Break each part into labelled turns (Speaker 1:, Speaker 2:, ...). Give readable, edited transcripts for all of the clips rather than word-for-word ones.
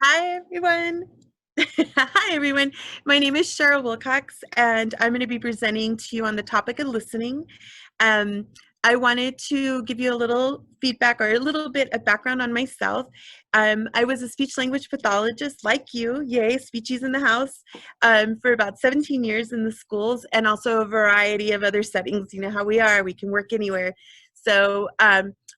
Speaker 1: Hi, everyone. Hi, everyone. My name is Sheryl Wilcox, and I'm going to be presenting to you on the topic of listening. Um, I wanted to give you a little feedback or a little bit of background on myself. I was a speech language pathologist like you, yay, speechies in the house, for about 17 years in the schools and also a variety of other settings. You know how we are, we can work anywhere. So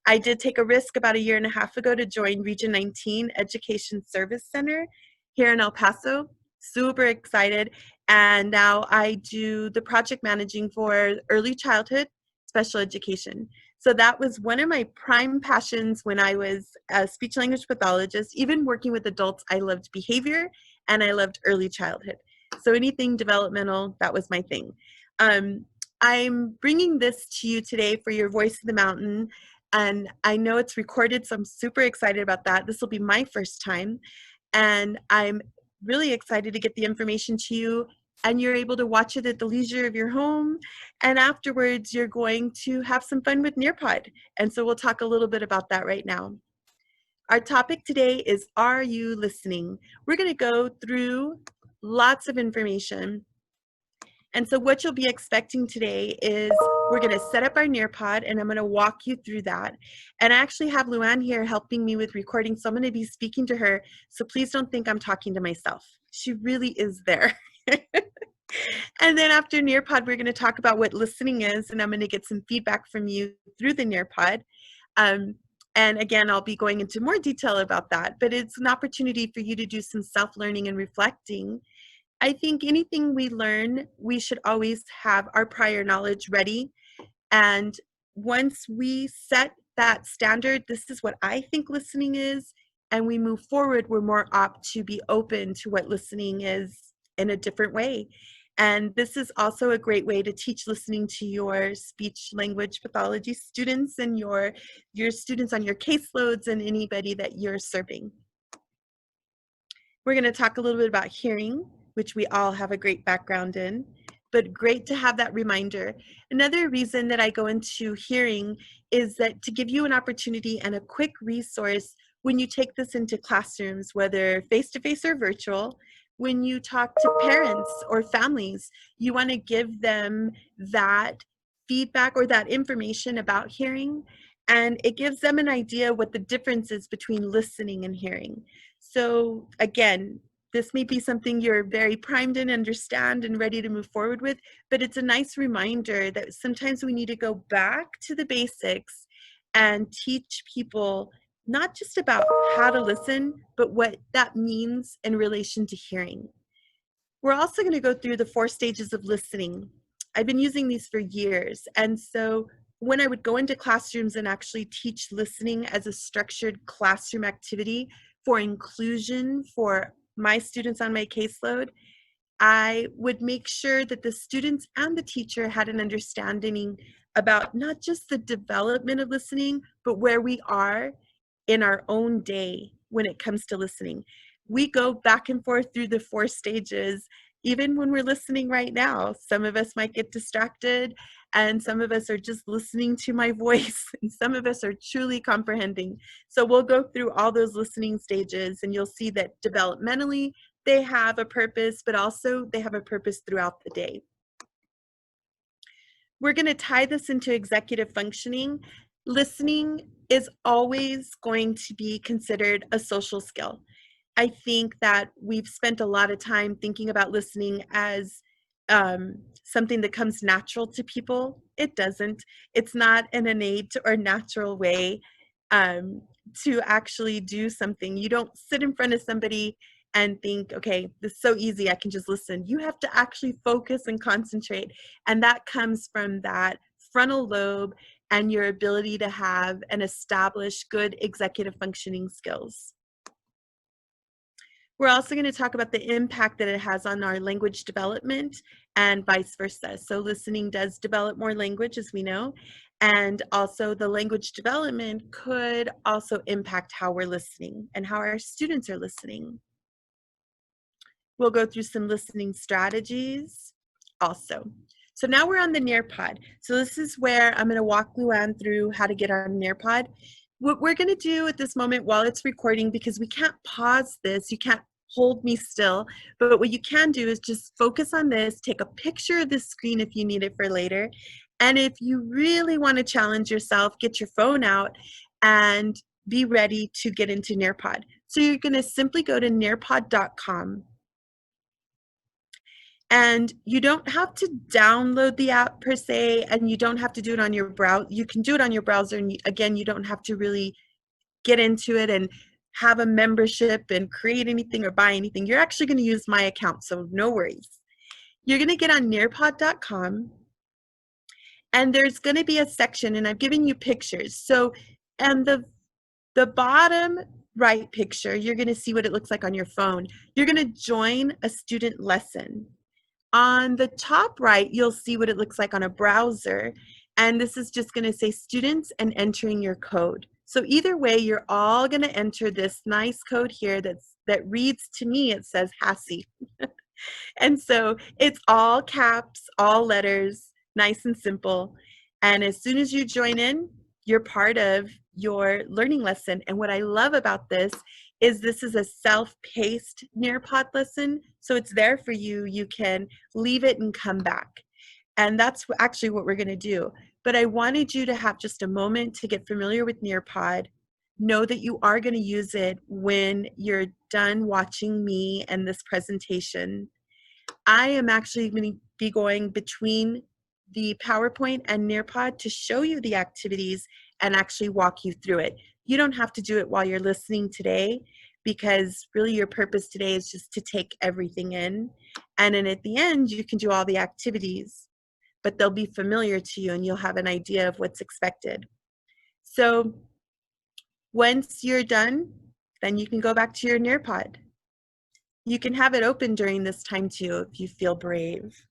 Speaker 1: I did take a risk about a year and a half ago to join Region 19 Education Service Center here in El Paso. Super excited. And now I do the project managing for early childhood special education. So that was one of my prime passions when I was a speech language pathologist. Even working with adults, I loved behavior and I loved early childhood. So anything developmental, that was my thing. Um, I'm bringing this to you today for your Voice of the Mountain. And I know it's recorded, so I'm super excited about that. This will be my first time. And I'm really excited to get the information to you, and you're able to watch it at the leisure of your home. And afterwards, you're going to have some fun with Nearpod. And so we'll talk a little bit about that right now. Our topic today is, are you listening? We're going to go through lots of information. And so what you'll be expecting today is we're going to set up our Nearpod, and I'm going to walk you through that. And I actually have Luann here helping me with recording, so I'm going to be speaking to her. So please don't think I'm talking to myself. She really is there. And then after Nearpod, we're going to talk about what listening is, and I'm going to get some feedback from you through the Nearpod. And again, I'll be going into more detail about that, but it's an opportunity for you to do some self-learning and reflecting. I think anything we learn, we should always have our prior knowledge ready. And once we set that standard, this is what I think listening is, and we move forward, we're more apt to be open to what listening is in a different way. And this is also a great way to teach listening to your speech language pathology students and your students on your caseloads and anybody that you're serving. We're going to talk a little bit about hearing, which we all have a great background in, but great to have that reminder. Another reason that I go into hearing is that to give you an opportunity and a quick resource when you take this into classrooms, whether face-to-face or virtual. When you talk to parents or families, you want to give them that feedback or that information about hearing, and it gives them an idea what the difference is between listening and hearing. So again, this may be something you're very primed and understand and ready to move forward with, but it's a nice reminder that sometimes we need to go back to the basics and teach people not just about how to listen, but what that means in relation to hearing. We're also going to go through the 4 stages of listening. I've been using these for years, and so when I would go into classrooms and actually teach listening as a structured classroom activity for inclusion for my students on my caseload, I would make sure that the students and the teacher had an understanding about not just the development of listening, but where we are in our own day when it comes to listening. We go back and forth through the 4 stages, even when we're listening right now. Some of us might get distracted, and some of us are just listening to my voice, and some of us are truly comprehending. So we'll go through all those listening stages, and you'll see that developmentally, they have a purpose, but also they have a purpose throughout the day. We're going to tie this into executive functioning. Listening is always going to be considered a social skill. I think that we've spent a lot of time thinking about listening as something that comes natural to people. It doesn't. It's not an innate or natural way to actually do something. You don't sit in front of somebody and think, okay, this is so easy, I can just listen. You have to actually focus and concentrate. And that comes from that frontal lobe and your ability to have and establish good executive functioning skills. We're also going to talk about the impact that it has on our language development and vice versa. So listening does develop more language, as we know, and also the language development could also impact how we're listening and how our students are listening. We'll go through some listening strategies also. So now we're on the Nearpod. So this is where I'm going to walk Luann through how to get on Nearpod. what we're going to do at this moment while it's recording, because we can't pause this, you can't hold me still, but what you can do is just focus on this, take a picture of this screen if you need it for later. And if you really want to challenge yourself, get your phone out and be ready to get into Nearpod. So you're going to simply go to nearpod.com. And you don't have to download the app per se, and you don't have to do it on your browser. You can do it on your browser, and again, you don't have to really get into it and have a membership and create anything or buy anything. You're actually going to use my account, so no worries. You're going to get on nearpod.com, and there's going to be a section, and I've given you pictures. So, and the bottom right picture, you're going to see what it looks like on your phone. You're going to join a student lesson. On the top right, you'll see what it looks like on a browser. And this is just going to say students and entering your code. So either way, you're all going to enter this nice code here that reads, to me, it says HASI. And so it's all caps, all letters, nice and simple. And as soon as you join in, you're part of your learning lesson. And what I love about this is a self-paced Nearpod lesson. So it's there for you. You can leave it and come back. And that's actually what we're going to do. But I wanted you to have just a moment to get familiar with Nearpod. Know that you are going to use it when you're done watching me and this presentation. I am actually going to be going between the PowerPoint and Nearpod to show you the activities and actually walk you through it. You don't have to do it while you're listening today, because really your purpose today is just to take everything in. And then at the end, you can do all the activities, but they'll be familiar to you and you'll have an idea of what's expected. So once you're done, then you can go back to your Nearpod. You can have it open during this time too if you feel brave.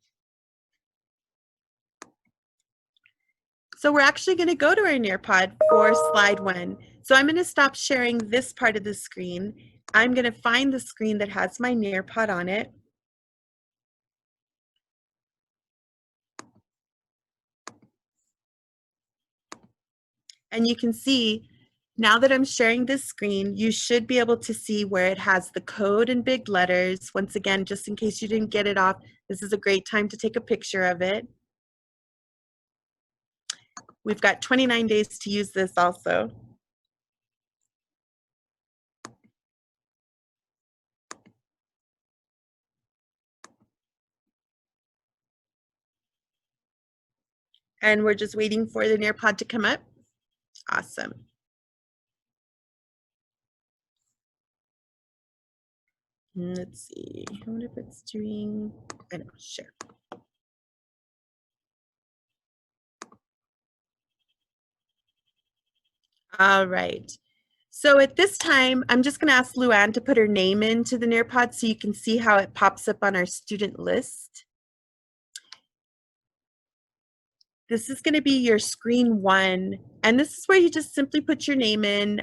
Speaker 1: So we're actually going to go to our Nearpod for slide 1. So I'm going to stop sharing this part of the screen. I'm going to find the screen that has my Nearpod on it. And you can see, now that I'm sharing this screen, you should be able to see where it has the code in big letters. Once again, just in case you didn't get it off, this is a great time to take a picture of it. We've got 29 days to use this also. And we're just waiting for the Nearpod to come up. Awesome. Let's see, I wonder if it's doing, I know, sure. All right. So at this time, I'm just going to ask Luann to put her name into the Nearpod so you can see how it pops up on our student list. This is going to be your screen 1, and this is where you just simply put your name in.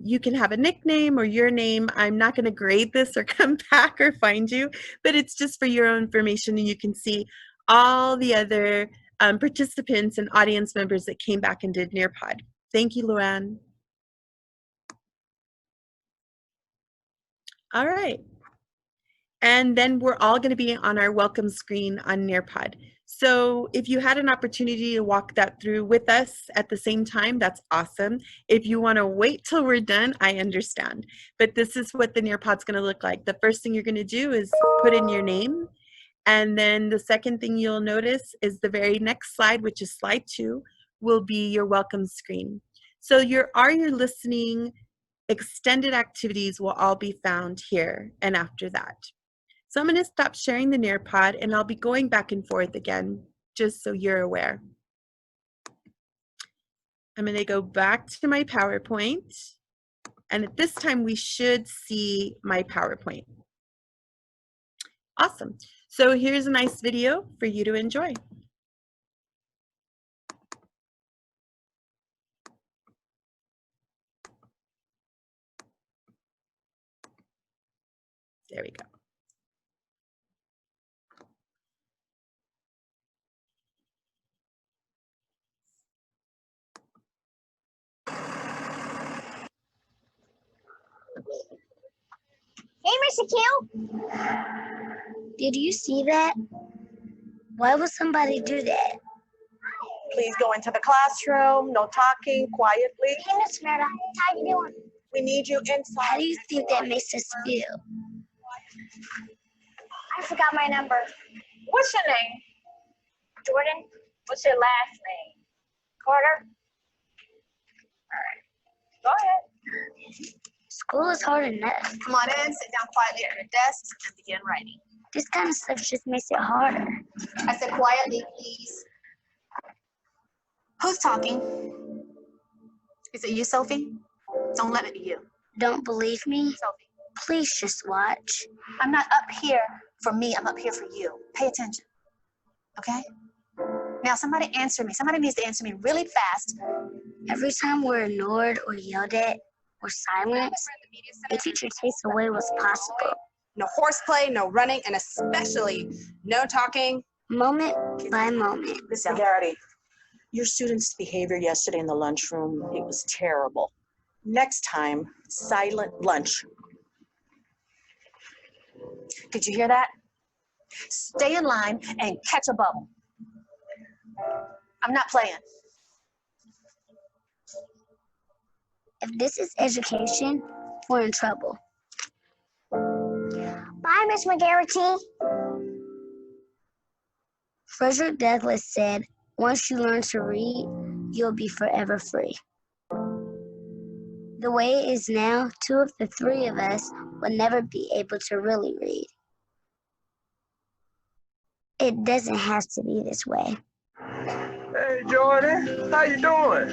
Speaker 1: You can have a nickname or your name. I'm not going to grade this or come back or find you, but it's just for your own information, and you can see all the other participants and audience members that came back and did Nearpod. Thank you, Luann. All right. And then we're all going to be on our welcome screen on Nearpod. So if you had an opportunity to walk that through with us at the same time, that's awesome. If you want to wait till we're done, I understand. But this is what the Nearpod's going to look like. The first thing you're going to do is put in your name. And then the second thing you'll notice is the very next slide, which is slide 2, will be your welcome screen. So your Are You Listening extended activities will all be found here and after that. So I'm going to stop sharing the Nearpod, and I'll be going back and forth again, just so you're aware. I'm going to go back to my PowerPoint, and at this time we should see my PowerPoint. Awesome. So here's a nice video for you to enjoy. There we go.
Speaker 2: Hey, Mr. Q. Did you see that? Why would somebody do that?
Speaker 3: Please go into the classroom. No talking. Quietly.
Speaker 2: Hey, Miss Merida, how you doing?
Speaker 3: We need you inside.
Speaker 2: How do you think that makes us feel? I forgot my number.
Speaker 3: What's your name?
Speaker 2: Jordan?
Speaker 3: What's your last name?
Speaker 2: Carter?
Speaker 3: Go ahead.
Speaker 2: School is hard enough.
Speaker 3: Come on in. Sit down quietly at your desk and begin writing.
Speaker 2: This kind of stuff just makes it harder.
Speaker 3: I said quietly, please. Who's talking? Is it you, Sophie? Don't let it be you.
Speaker 2: Don't believe me?
Speaker 3: Sophie.
Speaker 2: Please just watch.
Speaker 3: I'm not up here for me. I'm up here for you. Pay attention. Okay? Now, somebody answer me. Somebody needs to answer me really fast.
Speaker 2: Every time we're ignored or yelled at or silenced, the teacher takes away what's possible.
Speaker 3: No horseplay, no running, and especially no talking.
Speaker 2: Moment by moment.
Speaker 4: Miss Garrity, your student's behavior yesterday in the lunchroom, it was terrible. Next time, silent lunch.
Speaker 3: Did you hear that? Stay in line and catch a bubble. I'm not playing.
Speaker 2: If this is education, we're in trouble. Bye, Miss McGarrity. Frederick Douglass said, once you learn to read, you'll be forever free. The way it is now, 2 of the 3 of us will never be able to really read. It doesn't have to be this way.
Speaker 5: Hey, Jordan, how you doing?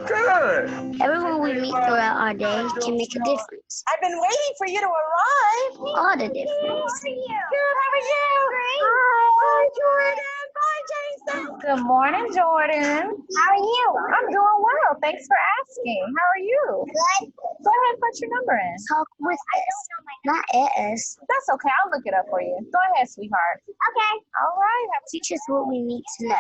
Speaker 5: Good.
Speaker 2: Everyone we meet throughout our day can make a difference.
Speaker 3: I've been waiting for you to arrive.
Speaker 2: All the difference.
Speaker 3: Good, how are you? Hi, Jordan. Bye, Jason.
Speaker 6: Good morning, Jordan.
Speaker 2: How are you?
Speaker 6: I'm doing well. Thanks for asking. How are you?
Speaker 2: Good.
Speaker 6: Go ahead and put your number in.
Speaker 2: Talk with us, not at us.
Speaker 6: That's okay. I'll look it up for you. Go ahead, sweetheart.
Speaker 2: Okay.
Speaker 6: All right.
Speaker 2: Teach us what we need to know.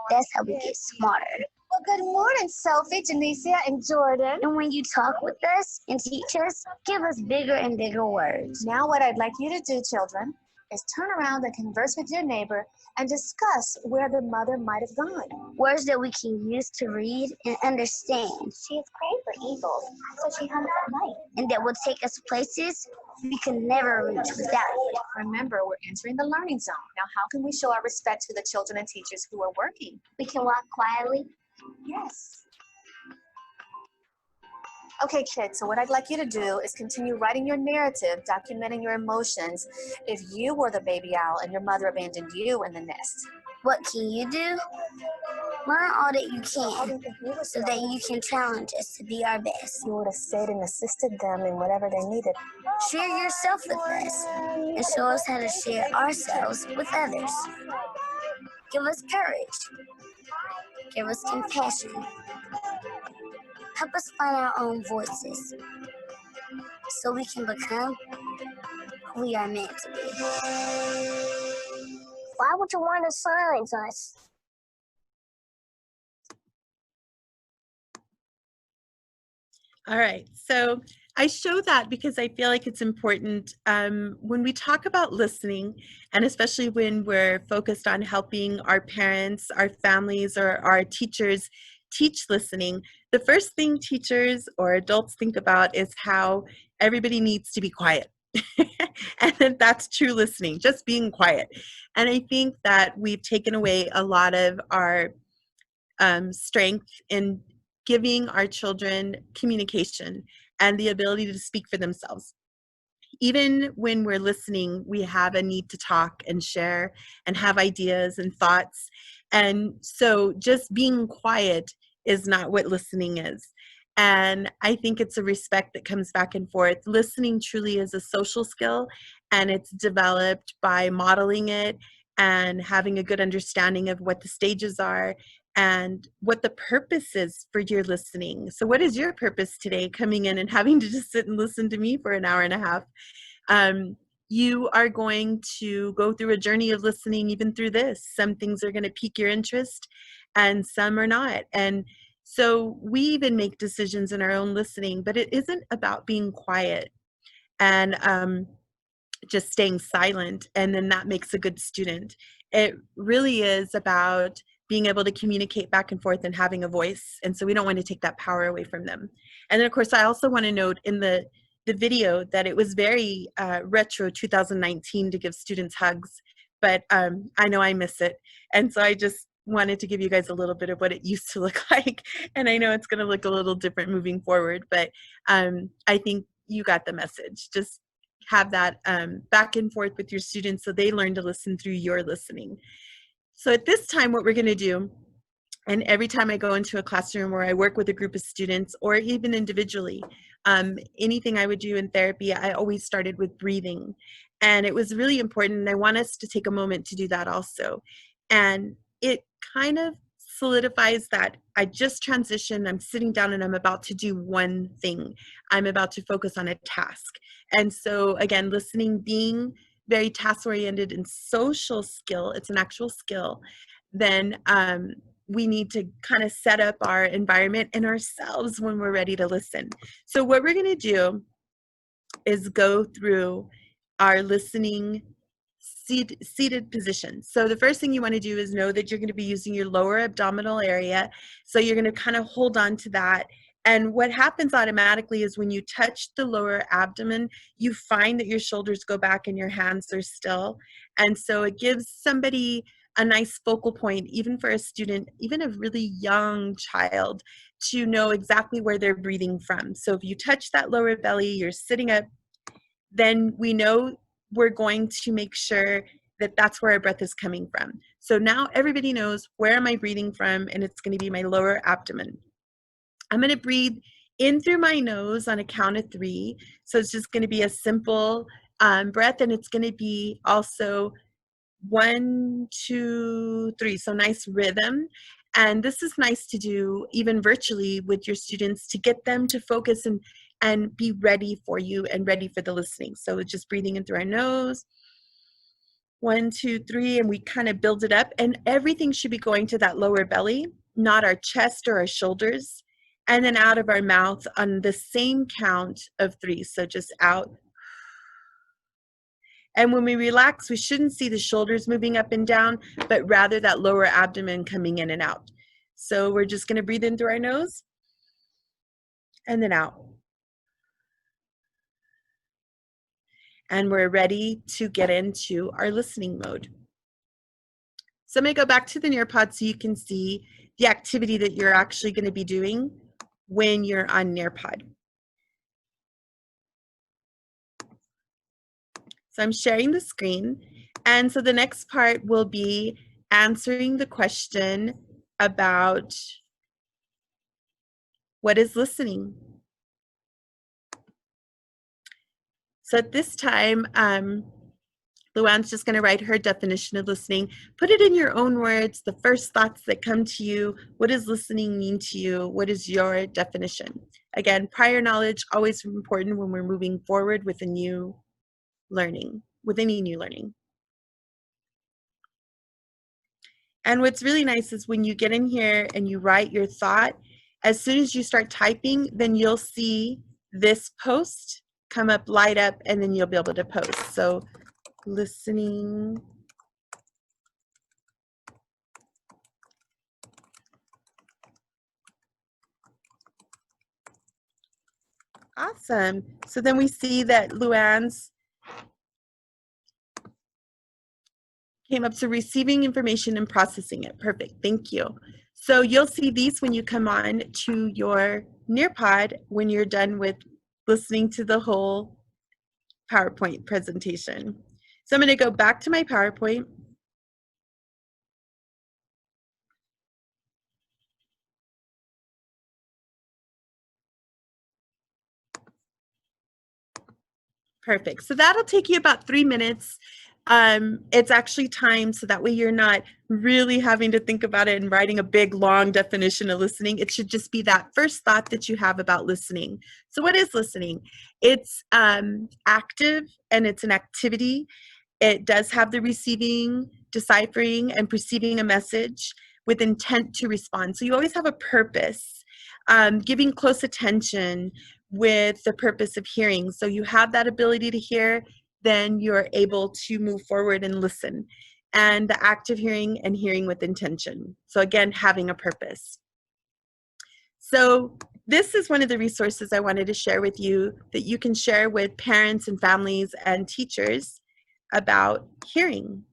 Speaker 2: That's how we get smarter.
Speaker 3: Well, good morning, Sophie, Janicia, and Jordan.
Speaker 2: And when you talk with us and teach us, give us bigger and bigger words.
Speaker 3: Now what I'd like you to do, children, is turn around and converse with your neighbor and discuss where the mother might have gone.
Speaker 2: Words that we can use to read and understand.
Speaker 3: She is praying for eagles, so she hums at night.
Speaker 2: And that will take us places we can never reach without it.
Speaker 3: Remember, we're entering the learning zone. Now, how can we show our respect to the children and teachers who are working?
Speaker 2: We can walk quietly.
Speaker 3: Yes. Okay, kids, so what I'd like you to do is continue writing your narrative, documenting your emotions if you were the baby owl and your mother abandoned you in the nest.
Speaker 2: What can you do? Learn all that you can so that you can challenge us to be our best.
Speaker 3: You would have stayed and assisted them in whatever they needed.
Speaker 2: Share yourself with us and show us how to share ourselves with others. Give us courage. Give us compassion. Help us find our own voices so we can become who we are meant to be. Why would you want to silence us?
Speaker 1: All right, so I show that because I feel like it's important when we talk about listening, and especially when we're focused on helping our parents, our families, or our teachers teach listening, the first thing teachers or adults think about is how everybody needs to be quiet. And that's true listening, just being quiet. And I think that we've taken away a lot of our strength in giving our children communication and the ability to speak for themselves. Even when we're listening, we have a need to talk and share and have ideas and thoughts. And so just being quiet is not what listening is. And I think it's a respect that comes back and forth. Listening truly is a social skill, and it's developed by modeling it and having a good understanding of what the stages are and what the purpose is for your listening. So what is your purpose today, coming in and having to just sit and listen to me for an hour and a half? You are going to go through a journey of listening even through this. Some things are going to pique your interest and some are not. And So we even make decisions in our own listening, but it isn't about being quiet and just staying silent, and then that makes a good student. It really is about being able to communicate back and forth and having a voice. And so we don't want to take that power away from them. And then, of course, I also want to note in the video that it was very retro 2019 to give students hugs, but I know I miss it. And so I just wanted to give you guys a little bit of what it used to look like. And I know it's going to look a little different moving forward, but I think you got the message. Just have that back and forth with your students so they learn to listen through your listening. So at this time, what we're going to do, and every time I go into a classroom where I work with a group of students or even individually, anything I would do in therapy, I always started with breathing. And it was really important, and I want us to take a moment to do that also. And it kind of solidifies that I just transitioned, I'm sitting down and I'm about to do one thing. I'm about to focus on a task. And so again, listening being very task-oriented and social skill, it's an actual skill, then we need to kind of set up our environment and ourselves when we're ready to listen. So what we're going to do is go through our listening seated position. So the first thing you want to do is know that you're going to be using your lower abdominal area. So you're going to kind of hold on to that. And what happens automatically is when you touch the lower abdomen, you find that your shoulders go back and your hands are still. And so it gives somebody a nice focal point, even for a student, even a really young child, to know exactly where they're breathing from. So if you touch that lower belly, you're sitting up, then we know we're going to make sure that that's where our breath is coming from. So now everybody knows where am I breathing from, and it's going to be my lower abdomen. I'm going to breathe in through my nose on a count of 3. So it's just going to be a simple breath, and it's going to be also 1, 2, 3. So nice rhythm. And this is nice to do even virtually with your students to get them to focus and be ready for you and ready for the listening. So it's just breathing in through our nose. 1, 2, 3, and we kind of build it up. And everything should be going to that lower belly, not our chest or our shoulders. And then out of our mouth on the same count of 3. So just out. And when we relax, we shouldn't see the shoulders moving up and down, but rather that lower abdomen coming in and out. So we're just going to breathe in through our nose and then out. And we're ready to get into our listening mode. So I'm going to go back to the Nearpod so you can see the activity that you're actually going to be doing when you're on Nearpod. So I'm sharing the screen. And so the next part will be answering the question about what is listening. So at this time, Luann's just going to write her definition of listening. Put it in your own words, the first thoughts that come to you. What does listening mean to you? What is your definition? Again, prior knowledge, always important when we're moving forward with a new learning, with any new learning. And what's really nice is when you get in here and you write your thought, as soon as you start typing, then you'll see this post come up, light up, and then you'll be able to post. So listening. Awesome. So then we see that Luann's came up to receiving information and processing it. Perfect. Thank you. So you'll see these when you come on to your Nearpod when you're done with listening to the whole PowerPoint presentation. So I'm going to go back to my PowerPoint. Perfect. So that'll take you about 3 minutes. It's actually timed so that way you're not really having to think about it and writing a big long definition of listening. It should just be that first thought that you have about listening. So what is listening? It's active and it's an activity. It does have the receiving, deciphering, and perceiving a message, with intent to respond. So you always have a purpose, giving close attention with the purpose of hearing. So you have that ability to hear, then you're able to move forward and listen. And the active hearing and hearing with intention. So again, having a purpose. So this is one of the resources I wanted to share with you that you can share with parents and families and teachers about hearing.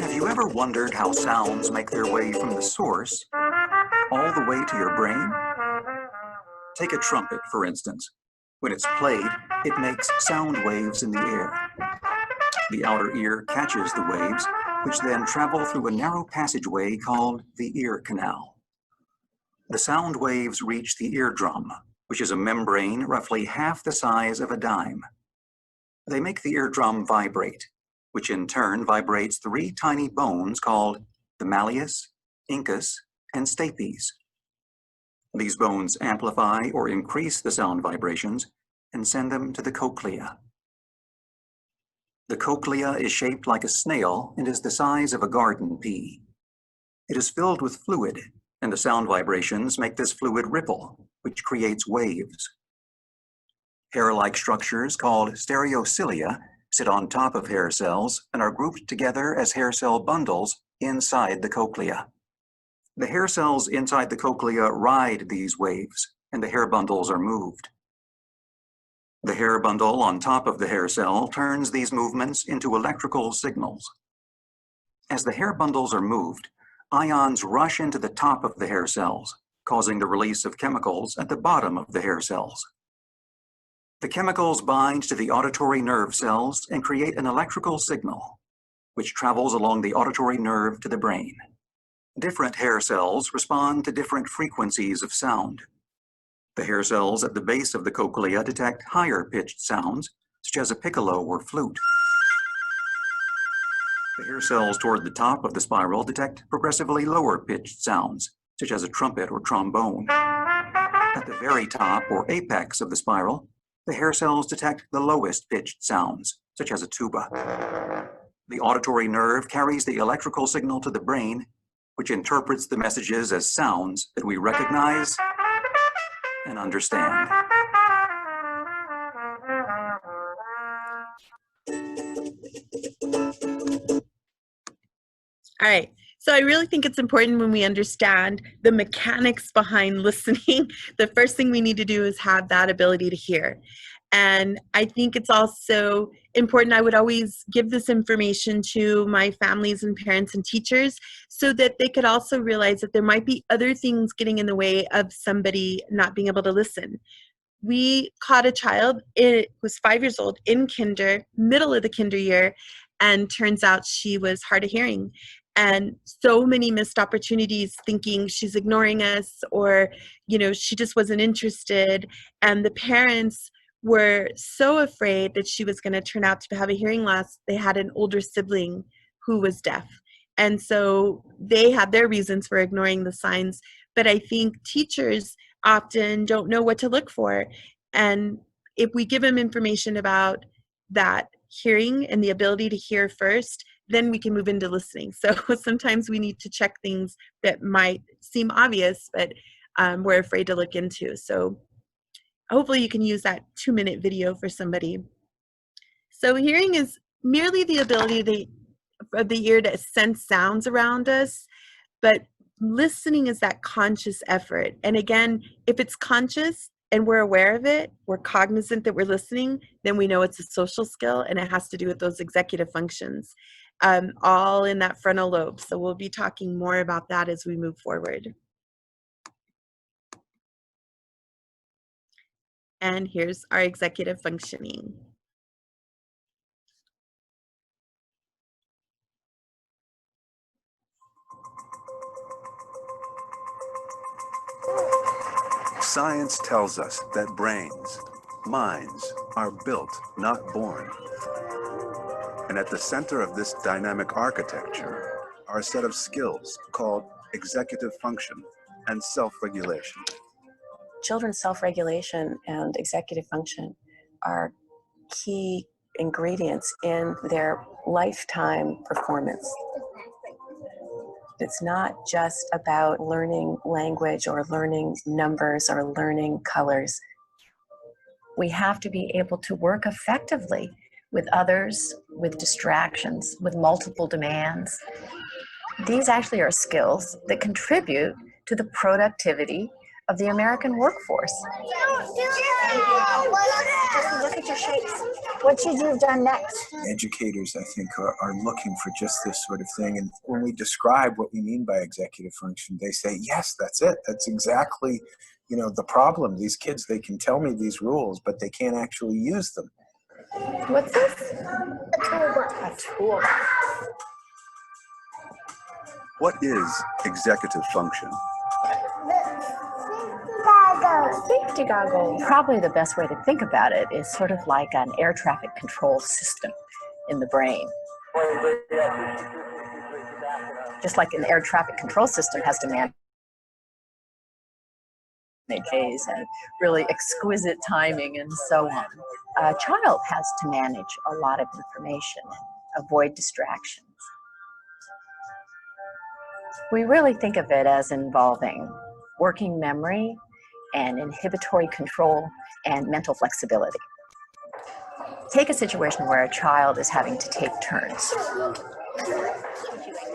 Speaker 7: Have you ever wondered how sounds make their way from the source all the way to your brain? Take a trumpet, for instance. When it's played, it makes sound waves in the air. The outer ear catches the waves, which then travel through a narrow passageway called the ear canal. The sound waves reach the eardrum, which is a membrane roughly half the size of a dime. They make the eardrum vibrate, which in turn vibrates 3 tiny bones called the malleus, incus, and stapes. These bones amplify or increase the sound vibrations and send them to the cochlea. The cochlea is shaped like a snail and is the size of a garden pea. It is filled with fluid, and the sound vibrations make this fluid ripple, which creates waves. Hair-like structures called stereocilia sit on top of hair cells and are grouped together as hair cell bundles inside the cochlea. The hair cells inside the cochlea ride these waves, and the hair bundles are moved. The hair bundle on top of the hair cell turns these movements into electrical signals. As the hair bundles are moved, ions rush into the top of the hair cells, causing the release of chemicals at the bottom of the hair cells. The chemicals bind to the auditory nerve cells and create an electrical signal, which travels along the auditory nerve to the brain. Different hair cells respond to different frequencies of sound. The hair cells at the base of the cochlea detect higher-pitched sounds, such as a piccolo or flute. The hair cells toward the top of the spiral detect progressively lower-pitched sounds, such as a trumpet or trombone. At the very top or apex of the spiral, the hair cells detect the lowest-pitched sounds, such as a tuba. The auditory nerve carries the electrical signal to the brain, which interprets the messages as sounds that we recognize and understand.
Speaker 1: All right. So I really think it's important when we understand the mechanics behind listening, the first thing we need to do is have that ability to hear. And I think it's also important, I would always give this information to my families and parents and teachers so that they could also realize that there might be other things getting in the way of somebody not being able to listen. We caught a child, it was 5 years old, in kinder, middle of the kinder year, and turns out she was hard of hearing. And so many missed opportunities thinking she's ignoring us or, you know, she just wasn't interested. And the parents were so afraid that she was going to turn out to have a hearing loss. They had an older sibling who was deaf. And so they had their reasons for ignoring the signs. But I think teachers often don't know what to look for. And if we give them information about that hearing and the ability to hear first, then we can move into listening. So sometimes we need to check things that might seem obvious, but we're afraid to look into. So hopefully you can use that 2-minute video for somebody. So hearing is merely the ability of the ear to sense sounds around us, but listening is that conscious effort. And again, if it's conscious and we're aware of it, we're cognizant that we're listening, then we know it's a social skill and it has to do with those executive functions, all in that frontal lobe. So we'll be talking more about that as we move forward. And here's our executive functioning.
Speaker 8: Science tells us that brains, minds, are built, not born. And at the center of this dynamic architecture are a set of skills called executive function and self-regulation.
Speaker 9: Children's self-regulation and executive function are
Speaker 4: key ingredients in their lifetime performance. It's not just about learning language or learning numbers or learning colors. We have to be able to work effectively with others, with distractions, with multiple demands. These actually are skills that contribute to the productivity of the American workforce.
Speaker 2: Look at your shapes. What should you have done next?
Speaker 9: Educators, I think, are looking for just this sort of thing. And when we describe what we mean by executive function, they say, yes, that's it. That's exactly, the problem. These kids, they can tell me these rules, but they can't actually use them.
Speaker 2: What's this? A toolbox.
Speaker 4: A toolbox.
Speaker 8: What is executive function?
Speaker 2: Safety goggles.
Speaker 10: Probably the best way to think about it is sort of like an air traffic control system in the brain. Just like an air traffic control system has to manage phase and really exquisite timing and so on. A child has to manage a lot of information and avoid distractions. We really think of it as involving working memory and inhibitory control and mental flexibility. Take a situation where a child is having to take turns.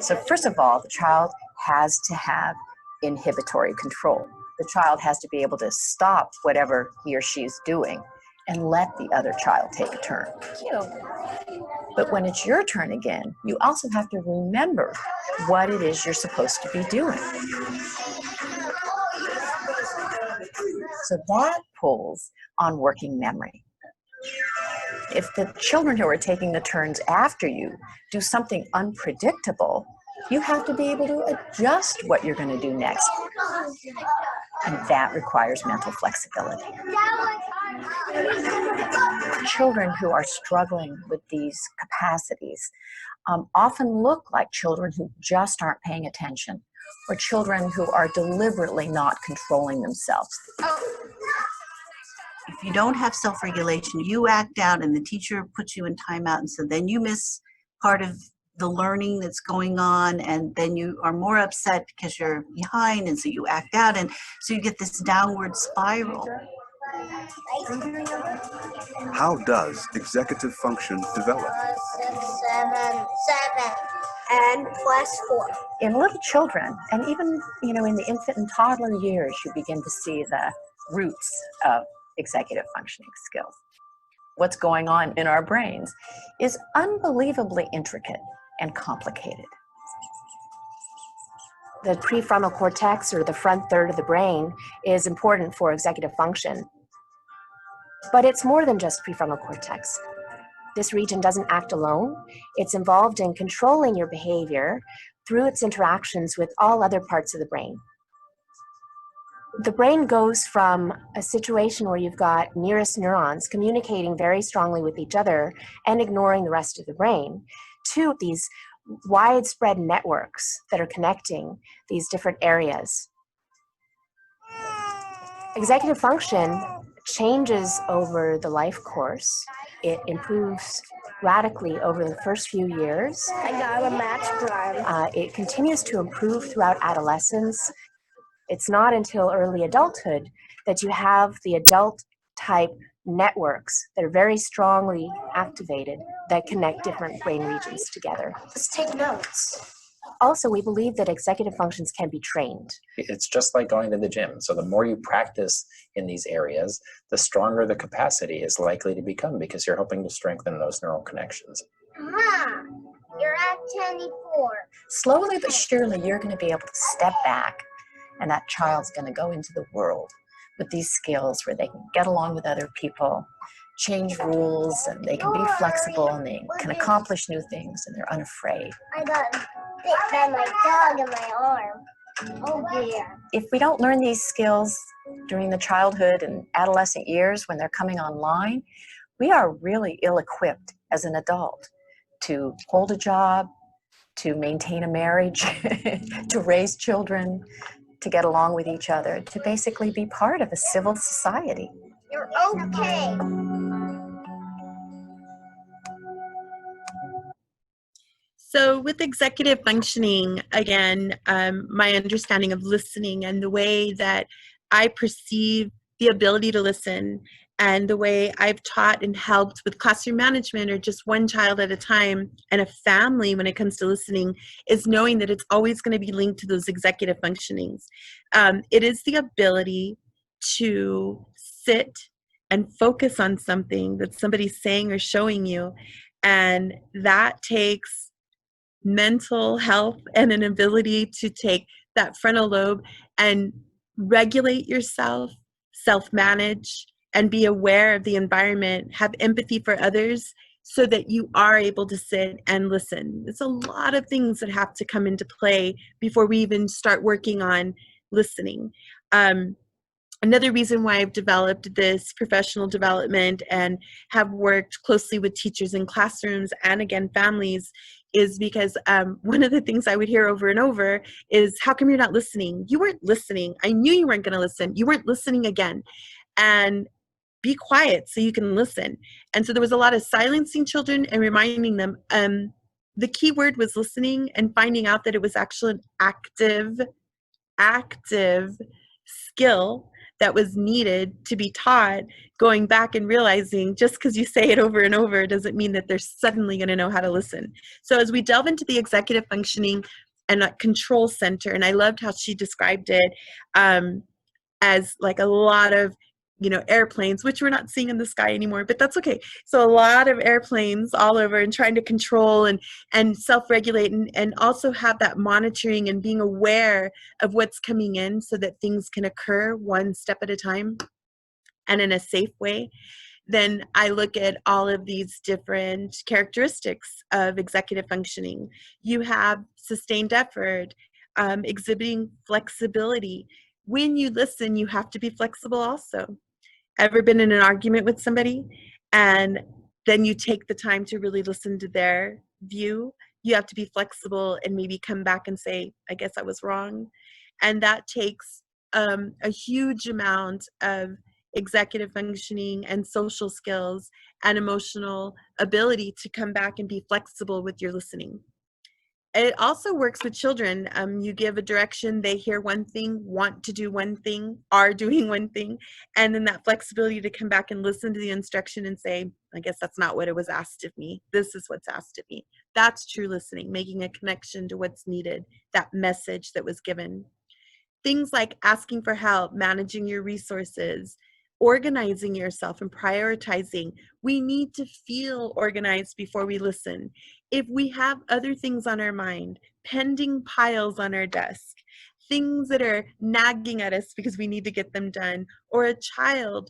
Speaker 10: So first of all, the child has to have inhibitory control. The child has to be able to stop whatever he or she is doing and let the other child take a turn. But when it's your turn again, you also have to remember what it is you're supposed to be doing. So that pulls on working memory. If the children who are taking the turns after you do something unpredictable, you have to be able to adjust what you're going to do next. And that requires mental flexibility. Children who are struggling with these capacities often look like children who just aren't paying attention, or children who are deliberately not controlling themselves.
Speaker 11: If you don't have self-regulation, you act out and the teacher puts you in timeout, and so then you miss part of the learning that's going on, and then you are more upset because you're behind, and so you act out, and so you get this downward spiral.
Speaker 8: How does executive function develop?
Speaker 2: 7, and +4.
Speaker 10: In little children, and even in the infant and toddler years, you begin to see the roots of executive functioning skills. What's going on in our brains is unbelievably intricate and complicated.
Speaker 12: The prefrontal cortex, or the front third of the brain, is important for executive function. But it's more than just prefrontal cortex. This region doesn't act alone. It's involved in controlling your behavior through its interactions with all other parts of the brain. The brain goes from a situation where you've got nearest neurons communicating very strongly with each other and ignoring the rest of the brain, to these widespread networks that are connecting these different areas. Executive function changes over the life course. It improves radically over the first few years.
Speaker 2: I got a match prime.
Speaker 12: It continues to improve throughout adolescence. It's not until early adulthood that you have the adult type networks that are very strongly activated that connect different brain regions together.
Speaker 2: Let's take notes.
Speaker 12: Also, we believe that executive functions can be trained.
Speaker 13: It's just like going to the gym. So the more you practice in these areas, the stronger the capacity is likely to become, because you're hoping to strengthen those neural connections.
Speaker 2: Mom, you're at 24.
Speaker 10: Slowly but surely, you're going to be able to step back, and that child's going to go into the world with these skills where they can get along with other people, change rules, and they can be flexible, and they can accomplish new things, and they're unafraid.
Speaker 2: I got bit by my dog in my arm. Oh dear.
Speaker 10: If we don't learn these skills during the childhood and adolescent years when they're coming online, we are really ill-equipped as an adult to hold a job, to maintain a marriage, to raise children, to get along with each other, to basically be part of a civil society.
Speaker 2: You're okay.
Speaker 1: So with executive functioning, again, my understanding of listening and the way that I perceive the ability to listen and the way I've taught and helped with classroom management or just one child at a time and a family when it comes to listening is knowing that it's always going to be linked to those executive functionings. It is the ability to sit and focus on something that somebody's saying or showing you, and that takes mental health and an ability to take that frontal lobe and regulate yourself, self-manage, and be aware of the environment, have empathy for others so that you are able to sit and listen. There's a lot of things that have to come into play before we even start working on listening. Another reason why I've developed this professional development and have worked closely with teachers in classrooms and again families is because one of the things I would hear over and over is, how come you're not listening? You weren't listening. I knew you weren't going to listen. You weren't listening again. And be quiet so you can listen. And so there was a lot of silencing children and reminding them. The key word was listening and finding out that it was actually an active skill that was needed to be taught, going back and realizing just because you say it over and over doesn't mean that they're suddenly going to know how to listen. So as we delve into the executive functioning and control center, and I loved how she described it as like a lot of, airplanes, which we're not seeing in the sky anymore, but that's okay. So a lot of airplanes all over and trying to control and self-regulate and also have that monitoring and being aware of what's coming in so that things can occur one step at a time and in a safe way. Then I look at all of these different characteristics of executive functioning. You have sustained effort, exhibiting flexibility. When you listen, you have to be flexible also. Ever been in an argument with somebody and then you take the time to really listen to their view? You have to be flexible and maybe come back and say, I guess I was wrong. And that takes a huge amount of executive functioning and social skills and emotional ability to come back and be flexible with your listening. It also works with children. You give a direction, they hear one thing, want to do one thing, are doing one thing, and then that flexibility to come back and listen to the instruction and say, I guess that's not what it was asked of me. This is what's asked of me. That's true listening, making a connection to what's needed, that message that was given. Things like asking for help, managing your resources, organizing yourself and prioritizing. We need to feel organized before we listen. If we have other things on our mind, pending piles on our desk, things that are nagging at us because we need to get them done, or a child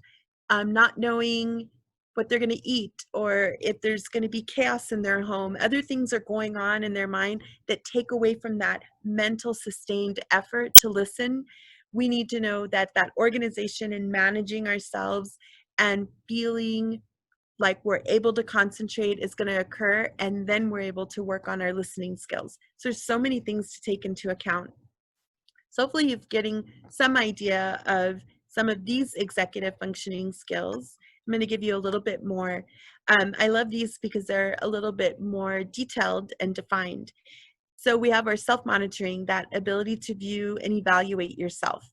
Speaker 1: not knowing what they're going to eat, or if there's going to be chaos in their home, other things are going on in their mind that take away from that mental sustained effort to listen. We need to know that that organization and managing ourselves and feeling like we're able to concentrate is going to occur, and then we're able to work on our listening skills. So there's so many things to take into account. So hopefully you're getting some idea of some of these executive functioning skills. I'm going to give you a little bit more. I love these because they're a little bit more detailed and defined. So we have our self-monitoring, that ability to view and evaluate yourself.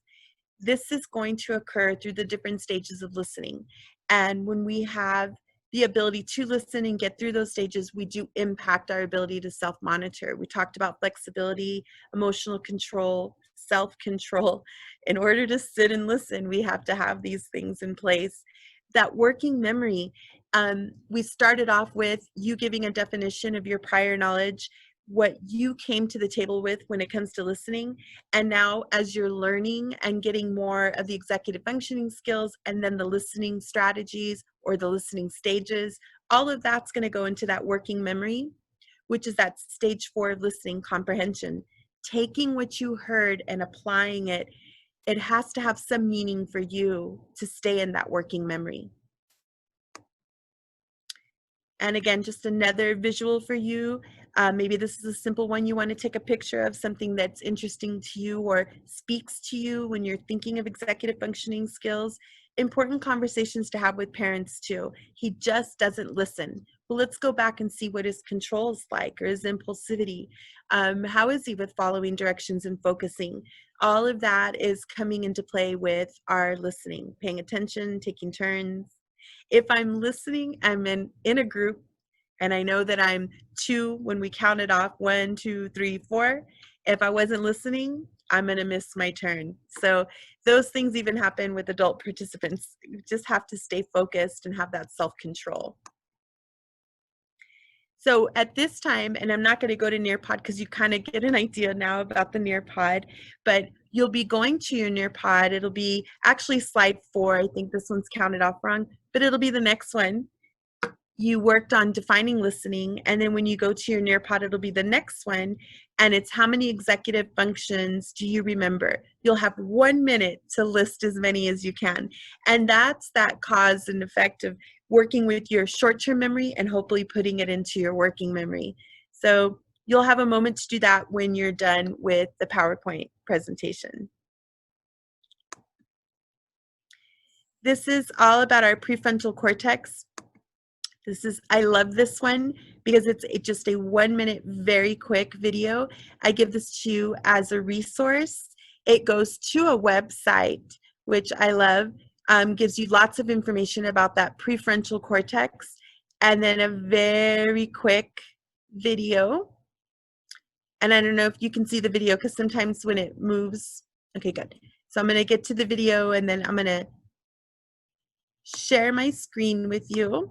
Speaker 1: This is going to occur through the different stages of listening. And when we have the ability to listen and get through those stages, we do impact our ability to self-monitor. We talked about flexibility, emotional control, self-control. In order to sit and listen, we have to have these things in place. That working memory, we started off with you giving a definition of your prior knowledge, what you came to the table with when it comes to listening. And now as you're learning and getting more of the executive functioning skills and then the listening strategies or the listening stages, all of that's going to go into that working memory, which is that stage 4 of listening comprehension. Taking what you heard and applying it, it has to have some meaning for you to stay in that working memory. And again, just another visual for you. Maybe this is a simple one you want to take a picture of, something that's interesting to you or speaks to you when you're thinking of executive functioning skills. Important conversations to have with parents too. He just doesn't listen. Well, let's go back and see what his control's like, or his impulsivity. How is he with following directions and focusing? All of that is coming into play with our listening, paying attention, taking turns. If I'm listening, I'm in a group, and I know that I'm two when we count it off, 1, 2, 3, 4. If I wasn't listening, I'm going to miss my turn. So those things even happen with adult participants. You just have to stay focused and have that self-control. So at this time, and I'm not going to go to Nearpod because you kind of get an idea now about the Nearpod, but you'll be going to your Nearpod. It'll be actually slide 4. I think this one's counted off wrong, but it'll be the next one. You worked on defining listening, and then when you go to your Nearpod, it'll be the next one, and it's how many executive functions do you remember? You'll have 1 minute to list as many as you can, and that's that cause and effect of working with your short-term memory and hopefully putting it into your working memory. So you'll have a moment to do that when you're done with the PowerPoint presentation. This is all about our prefrontal cortex. I love this one because it's just a 1 minute, very quick video. I give this to you as a resource. It goes to a website, which I love, gives you lots of information about that prefrontal cortex, and then a very quick video. And I don't know if you can see the video because sometimes when it moves, okay, good. So I'm going to get to the video and then I'm going to share my screen with you.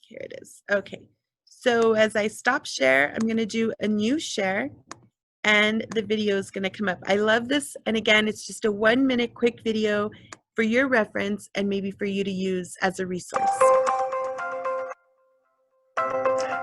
Speaker 1: Here it is. Okay, so as I stop share, I'm going to do a new share and the video is going to come up. I love this, and again, it's just a 1 minute quick video for your reference and maybe for you to use as a resource.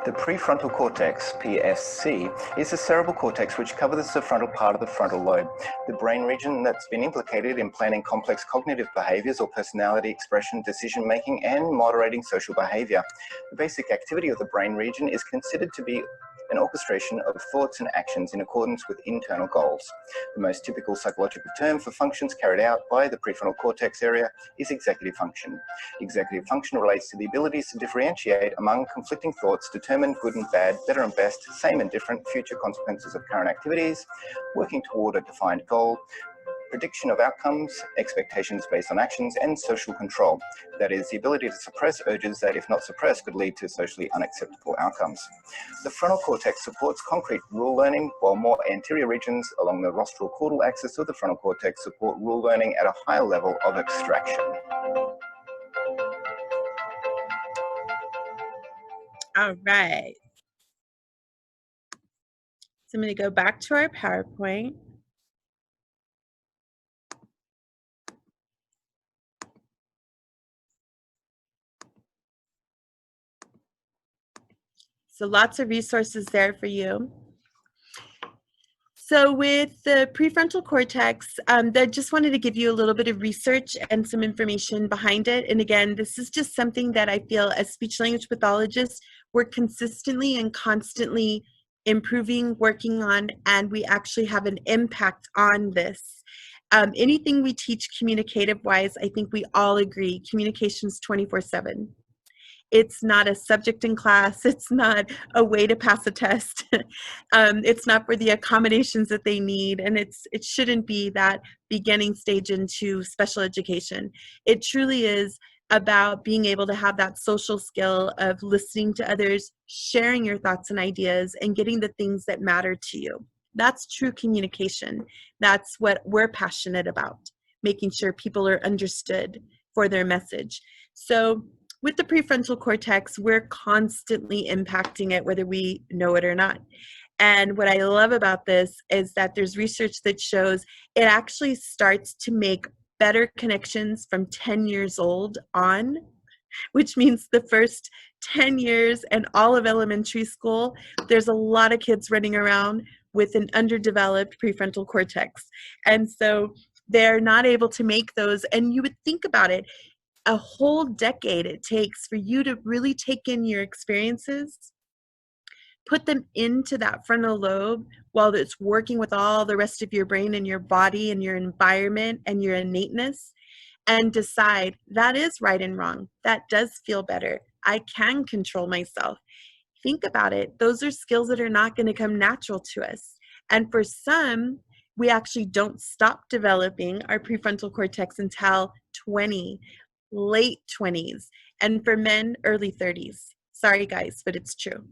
Speaker 13: The prefrontal cortex, PFC, is the cerebral cortex which covers the frontal part of the frontal lobe, the brain region that's been implicated in planning complex cognitive behaviors or personality expression, decision-making, and moderating social behavior. The basic activity of the brain region is considered to be an orchestration of thoughts and actions in accordance with internal goals. The most typical psychological term for functions carried out by the prefrontal cortex area is executive function. Executive function relates to the abilities to differentiate among conflicting thoughts, determine good and bad, better and best, same and different, future consequences of current activities, working toward a defined goal, prediction of outcomes, expectations based on actions, and social control. That is, the ability to suppress urges that, if not suppressed, could lead to socially unacceptable outcomes. The frontal cortex supports concrete rule learning, while more anterior regions along the rostral caudal axis of the frontal cortex support rule learning at a higher level of abstraction.
Speaker 1: All right. So I'm going to go back to our PowerPoint. So lots of resources there for you. So with the prefrontal cortex, I just wanted to give you a little bit of research and some information behind it. And again, this is just something that I feel as speech-language pathologists, we're consistently and constantly improving, working on, and we actually have an impact on this. Anything we teach communicative-wise, I think we all agree, communication's 24/7. It's not a subject in class. It's not a way to pass a test. It's not for the accommodations that they need. And it shouldn't be that beginning stage into special education. It truly is about being able to have that social skill of listening to others, sharing your thoughts and ideas, and getting the things that matter to you. That's true communication. That's what we're passionate about, making sure people are understood for their message. So with the prefrontal cortex, we're constantly impacting it, whether we know it or not. And what I love about this is that there's research that shows it actually starts to make better connections from 10 years old on, which means the first 10 years and all of elementary school, there's a lot of kids running around with an underdeveloped prefrontal cortex. And so they're not able to make those. And you would think about it, a whole decade it takes for you to really take in your experiences, put them into that frontal lobe while it's working with all the rest of your brain and your body and your environment and your innateness. and decide that is right and wrong. That does feel better. I can control myself. Think about it. Those are skills that are not going to come natural to us. And for some, we actually don't stop developing our prefrontal cortex until 20, late 20s, and for men, early 30s. Sorry, guys, but it's true.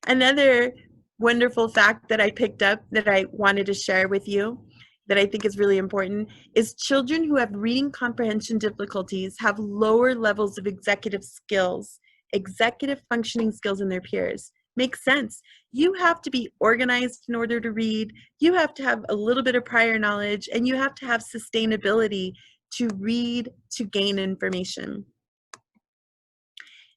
Speaker 1: Another wonderful fact that I picked up that I wanted to share with you that I think is really important is children who have reading comprehension difficulties have lower levels of executive skills, executive functioning skills in their peers. Makes sense. You have to be organized in order to read. You have to have a little bit of prior knowledge, and you have to have sustainability to read, to gain information.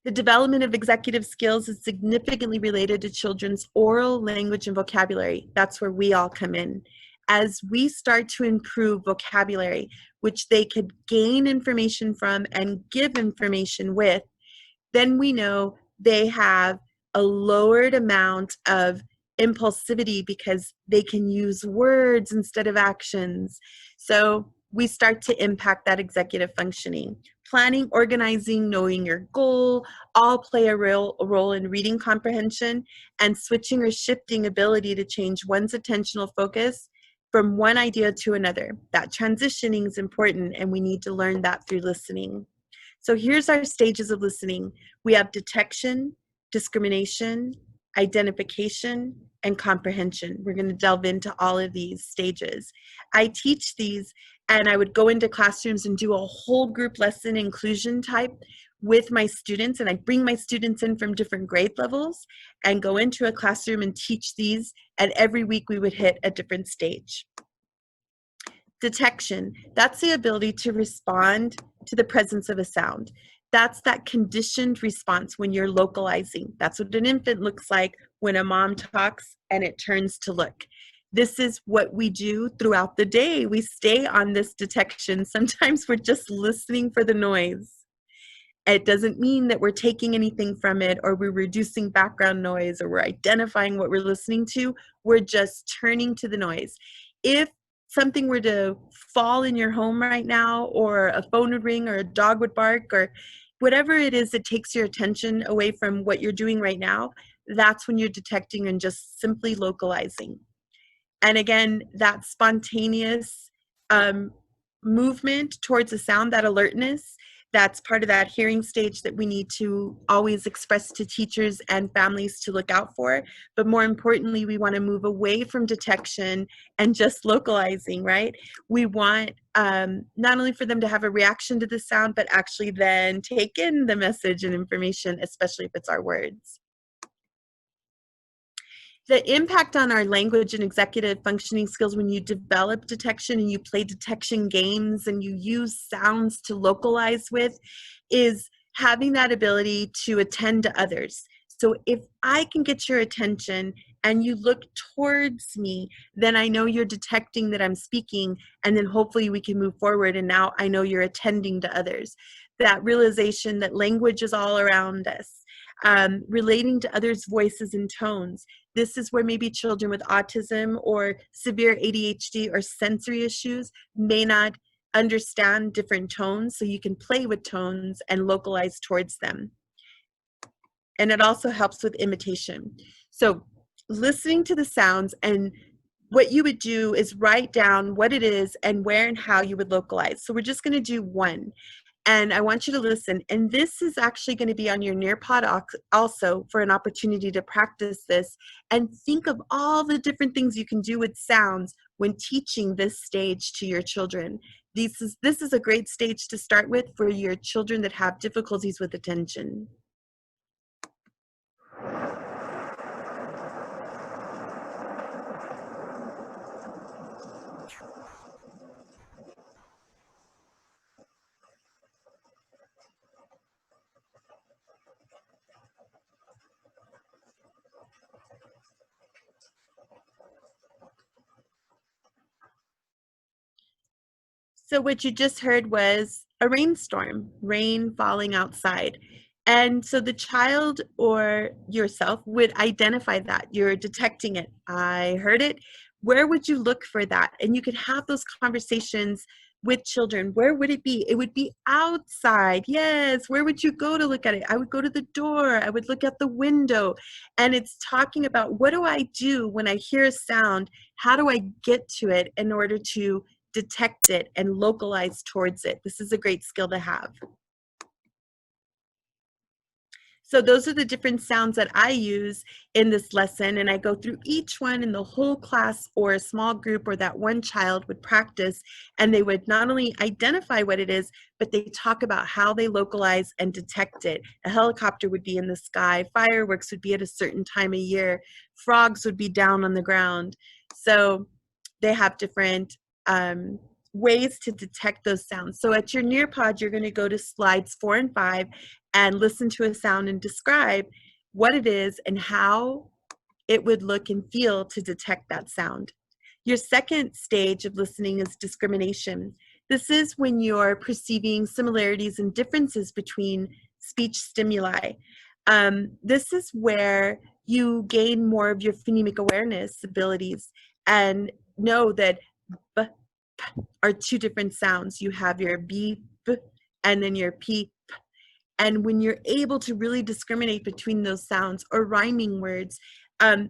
Speaker 1: The development of executive skills is significantly related to children's oral language and vocabulary. That's where we all come in. As we start to improve vocabulary, which they could gain information from and give information with, then we know they have a lowered amount of impulsivity because they can use words instead of actions. So we start to impact that executive functioning. Planning, organizing, knowing your goal, all play a role in reading comprehension, and switching or shifting ability to change one's attentional focus from one idea to another. That transitioning is important, and we need to learn that through listening. So here's our stages of listening. We have detection, discrimination, identification, and comprehension. We're going to delve into all of these stages. I teach these, and I would go into classrooms and do a whole group lesson inclusion type with my students, and I bring my students in from different grade levels and go into a classroom and teach these, and every week we would hit a different stage. Detection, that's the ability to respond to the presence of a sound. That's that conditioned response when you're localizing. That's what an infant looks like when a mom talks and it turns to look. This is what we do throughout the day. We stay on this detection. Sometimes we're just listening for the noise. It doesn't mean that we're taking anything from it or we're reducing background noise or we're identifying what we're listening to. We're just turning to the noise. If something were to fall in your home right now, or a phone would ring, or a dog would bark, or whatever it is that takes your attention away from what you're doing right now, that's when you're detecting and just simply localizing. And again, that spontaneous movement towards a sound, that alertness, that's part of that hearing stage that we need to always express to teachers and families to look out for. But more importantly, we want to move away from detection and just localizing, right? We want not only for them to have a reaction to the sound, but actually then take in the message and information, especially if it's our words. The impact on our language and executive functioning skills when you develop detection and you play detection games and you use sounds to localize with is having that ability to attend to others. So if I can get your attention and you look towards me, then I know you're detecting that I'm speaking, and then hopefully we can move forward, and now I know you're attending to others. That realization that language is all around us. Relating to others' voices and tones. This is where maybe children with autism or severe ADHD or sensory issues may not understand different tones, so you can play with tones and localize towards them. And it also helps with imitation. So listening to the sounds, and what you would do is write down what it is and where and how you would localize. So we're just going to do one. And I want you to listen. And this is actually going to be on your Nearpod also for an opportunity to practice this and think of all the different things you can do with sounds when teaching this stage to your children. This is a great stage to start with for your children that have difficulties with attention. So what you just heard was a rainstorm, rain falling outside. And so the child or yourself would identify that. You're detecting it. I heard it. Where would you look for that? And you could have those conversations with children, where would it be? It would be outside. Yes. Where would you go to look at it? I would go to the door. I would look out the window. And it's talking about, what do I do when I hear a sound? How do I get to it in order to detect it and localize towards it? This is a great skill to have. So those are the different sounds that I use in this lesson, and I go through each one, and the whole class or a small group or that one child would practice, and they would not only identify what it is, but they talk about how they localize and detect it. A helicopter would be in the sky, fireworks would be at a certain time of year, frogs would be down on the ground. So they have different ways to detect those sounds. So at your Nearpod, you're going to go to slides 4 and 5 and listen to a sound and describe what it is and how it would look and feel to detect that sound. Your second stage of listening is discrimination. This is when you're perceiving similarities and differences between speech stimuli. This is where you gain more of your phonemic awareness abilities and know that b, p are two different sounds. You have your b, b, and then your p, p. And when you're able to really discriminate between those sounds or rhyming words,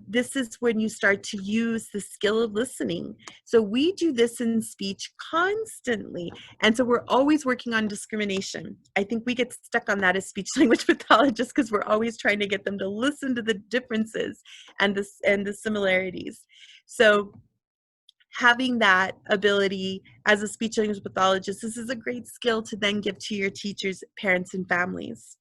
Speaker 1: this is when you start to use the skill of listening. So we do this in speech constantly. And so we're always working on discrimination. I think we get stuck on that as speech language pathologists because we're always trying to get them to listen to the differences and the similarities. So having that ability as a speech language pathologist, this is a great skill to then give to your teachers, parents, and families.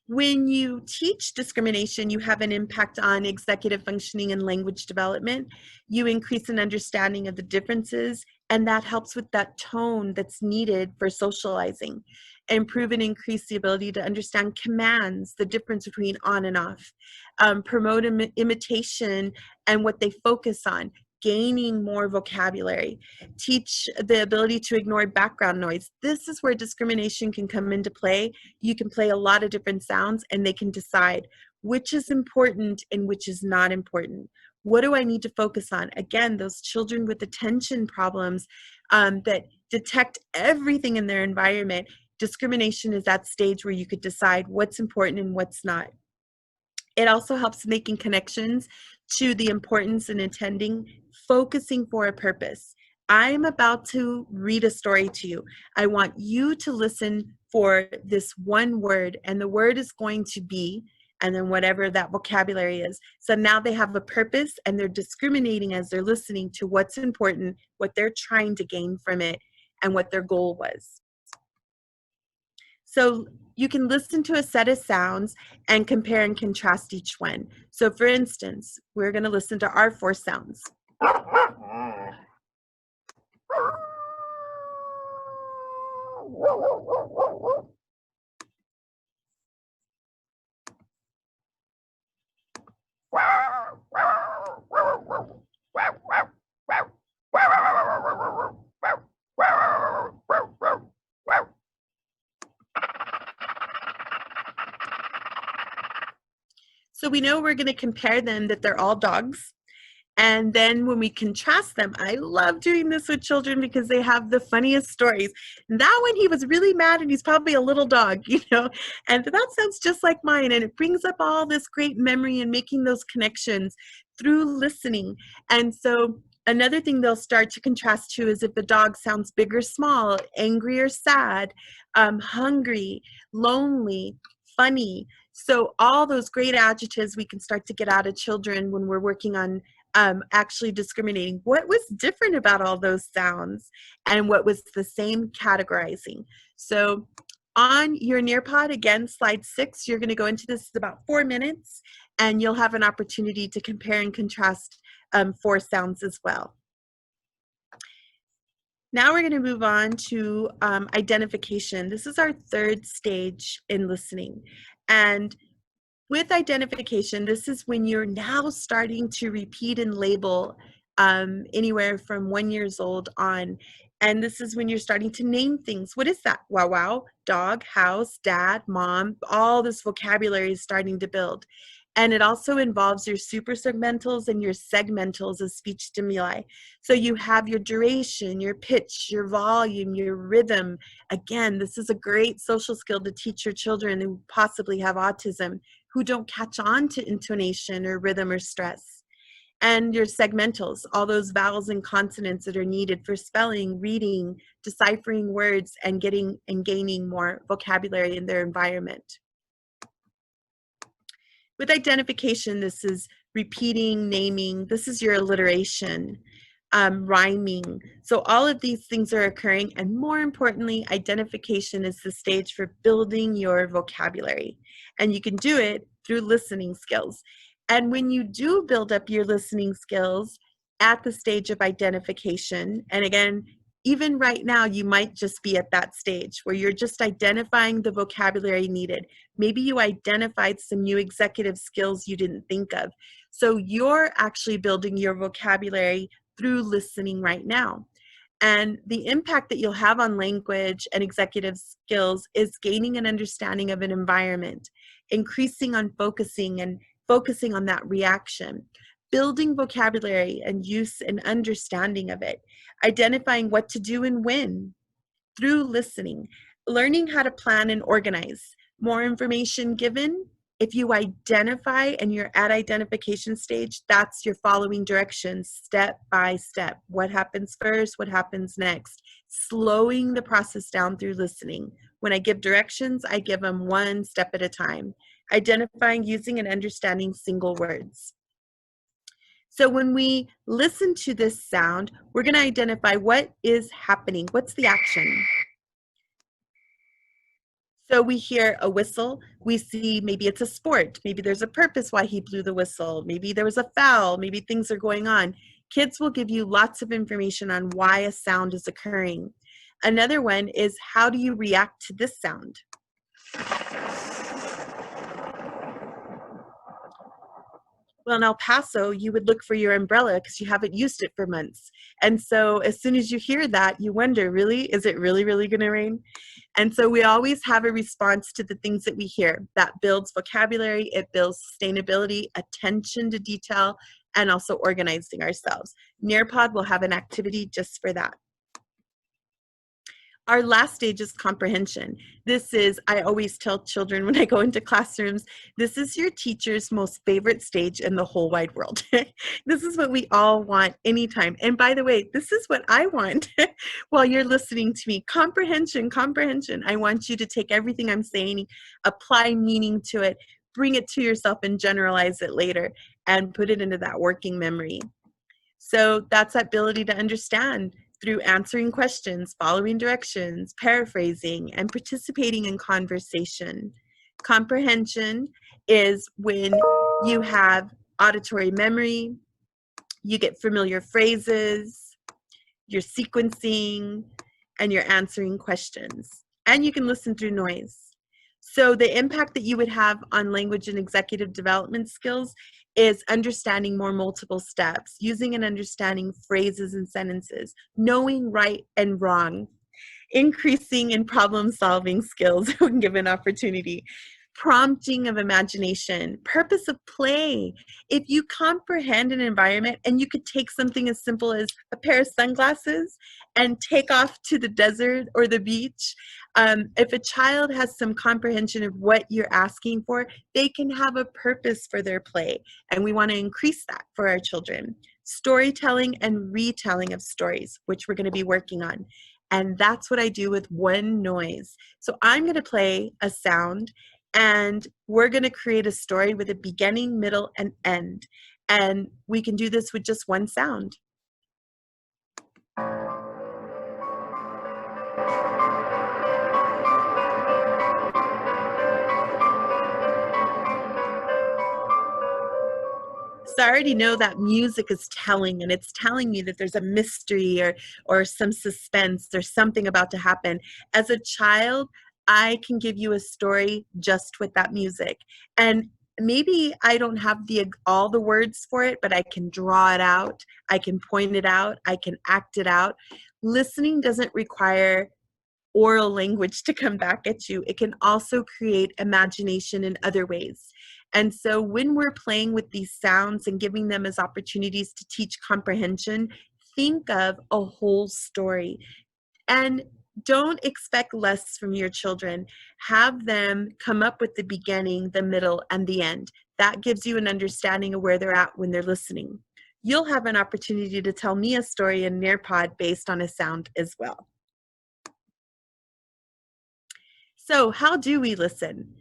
Speaker 1: When you teach discrimination, you have an impact on executive functioning and language development. You increase an understanding of the differences, and that helps with that tone that's needed for socializing. Improve and increase the ability to understand commands, the difference between on and off. Promote imitation and what they focus on, gaining more vocabulary. Teach the ability to ignore background noise. This is where discrimination can come into play. You can play a lot of different sounds and they can decide which is important and which is not important. What do I need to focus on? Again, those children with attention problems that detect everything in their environment. Discrimination is that stage where you could decide what's important and what's not. It also helps making connections to the importance in attending, focusing for a purpose. I'm about to read a story to you. I want you to listen for this one word, and the word is going to be, and then whatever that vocabulary is. So now they have a purpose and they're discriminating as they're listening to what's important, what they're trying to gain from it, and what their goal was. So you can listen to a set of sounds and compare and contrast each one. So for instance, we're going to listen to our 4 sounds. So we know we're going to compare them that they're all dogs. And then when we contrast them, I love doing this with children because they have the funniest stories. That one, he was really mad and he's probably a little dog, you know, and that sounds just like mine. And it brings up all this great memory and making those connections through listening. And so another thing they'll start to contrast to is if the dog sounds big or small, angry or sad, hungry, lonely, funny. So all those great adjectives we can start to get out of children when we're working on actually discriminating what was different about all those sounds and what was the same categorizing. So on your Nearpod, again, slide 6, you're going to go into this in about 4 minutes, and you'll have an opportunity to compare and contrast 4 sounds as well. Now we're going to move on to identification. This is our 3rd stage in listening. And with identification, this is when you're now starting to repeat and label anywhere from 1 year old on. And this is when you're starting to name things. What is that? Wow, wow, dog, house, dad, mom, all this vocabulary is starting to build. And it also involves your suprasegmentals and your segmentals as speech stimuli. So you have your duration, your pitch, your volume, your rhythm. Again, this is a great social skill to teach your children who possibly have autism, who don't catch on to intonation or rhythm or stress. And your segmentals, all those vowels and consonants that are needed for spelling, reading, deciphering words, and getting and gaining more vocabulary in their environment. With identification, this is repeating, naming, this is your alliteration, rhyming. So all of these things are occurring, and more importantly, identification is the stage for building your vocabulary. And you can do it through listening skills. And when you do build up your listening skills at the stage of identification, and again, even right now, you might just be at that stage where you're just identifying the vocabulary needed. Maybe you identified some new executive skills you didn't think of. So you're actually building your vocabulary through listening right now. And the impact that you'll have on language and executive skills is gaining an understanding of an environment, increasing on focusing and focusing on that reaction, building vocabulary and use and understanding of it, identifying what to do and when through listening, learning how to plan and organize. More information given. If you identify and you're at identification stage, that's your following directions step by step. What happens first? What happens next? Slowing the process down through listening. When I give directions, I give them one step at a time. Identifying, using, and understanding single words. So when we listen to this sound, we're going to identify what is happening. What's the action? So we hear a whistle. We see maybe it's a sport. Maybe there's a purpose why he blew the whistle. Maybe there was a foul. Maybe things are going on. Kids will give you lots of information on why a sound is occurring. Another one is, how do you react to this sound? Well, in El Paso, you would look for your umbrella because you haven't used it for months. And so as soon as you hear that, you wonder, really, is it really, really going to rain? And so we always have a response to the things that we hear. That builds vocabulary, it builds sustainability, attention to detail, and also organizing ourselves. Nearpod will have an activity just for that. Our last stage is comprehension. This is, I always tell children when I go into classrooms, this is your teacher's most favorite stage in the whole wide world. This is what we all want anytime. And by the way, this is what I want while you're listening to me. Comprehension, comprehension. I want you to take everything I'm saying, apply meaning to it, bring it to yourself and generalize it later and put it into that working memory. So that's that ability to understand through answering questions, following directions, paraphrasing, and participating in conversation. Comprehension is when you have auditory memory, you get familiar phrases, you're sequencing, and you're answering questions. And you can listen through noise. So the impact that you would have on language and executive development skills is understanding more multiple steps, using and understanding phrases and sentences, knowing right and wrong, increasing in problem-solving skills when given opportunity, prompting of imagination, purpose of play. If you comprehend an environment and you could take something as simple as a pair of sunglasses and take off to the desert or the beach, if a child has some comprehension of what you're asking for, they can have a purpose for their play. And we want to increase that for our children. Storytelling and retelling of stories, which we're going to be working on. And that's what I do with one noise. So I'm going to play a sound, and we're going to create a story with a beginning, middle, and end. And we can do this with just one sound. So I already know that music is telling, and it's telling me that there's a mystery or some suspense, there's something about to happen. As a child, I can give you a story just with that music. And maybe I don't have all the words for it, but I can draw it out, I can point it out, I can act it out. Listening doesn't require oral language to come back at you. It can also create imagination in other ways. And so when we're playing with these sounds and giving them as opportunities to teach comprehension, think of a whole story. And don't expect less from your children. Have them come up with the beginning, the middle, and the end. That gives you an understanding of where they're at when they're listening. You'll have an opportunity to tell me a story in Nearpod based on a sound as well. So how do we listen?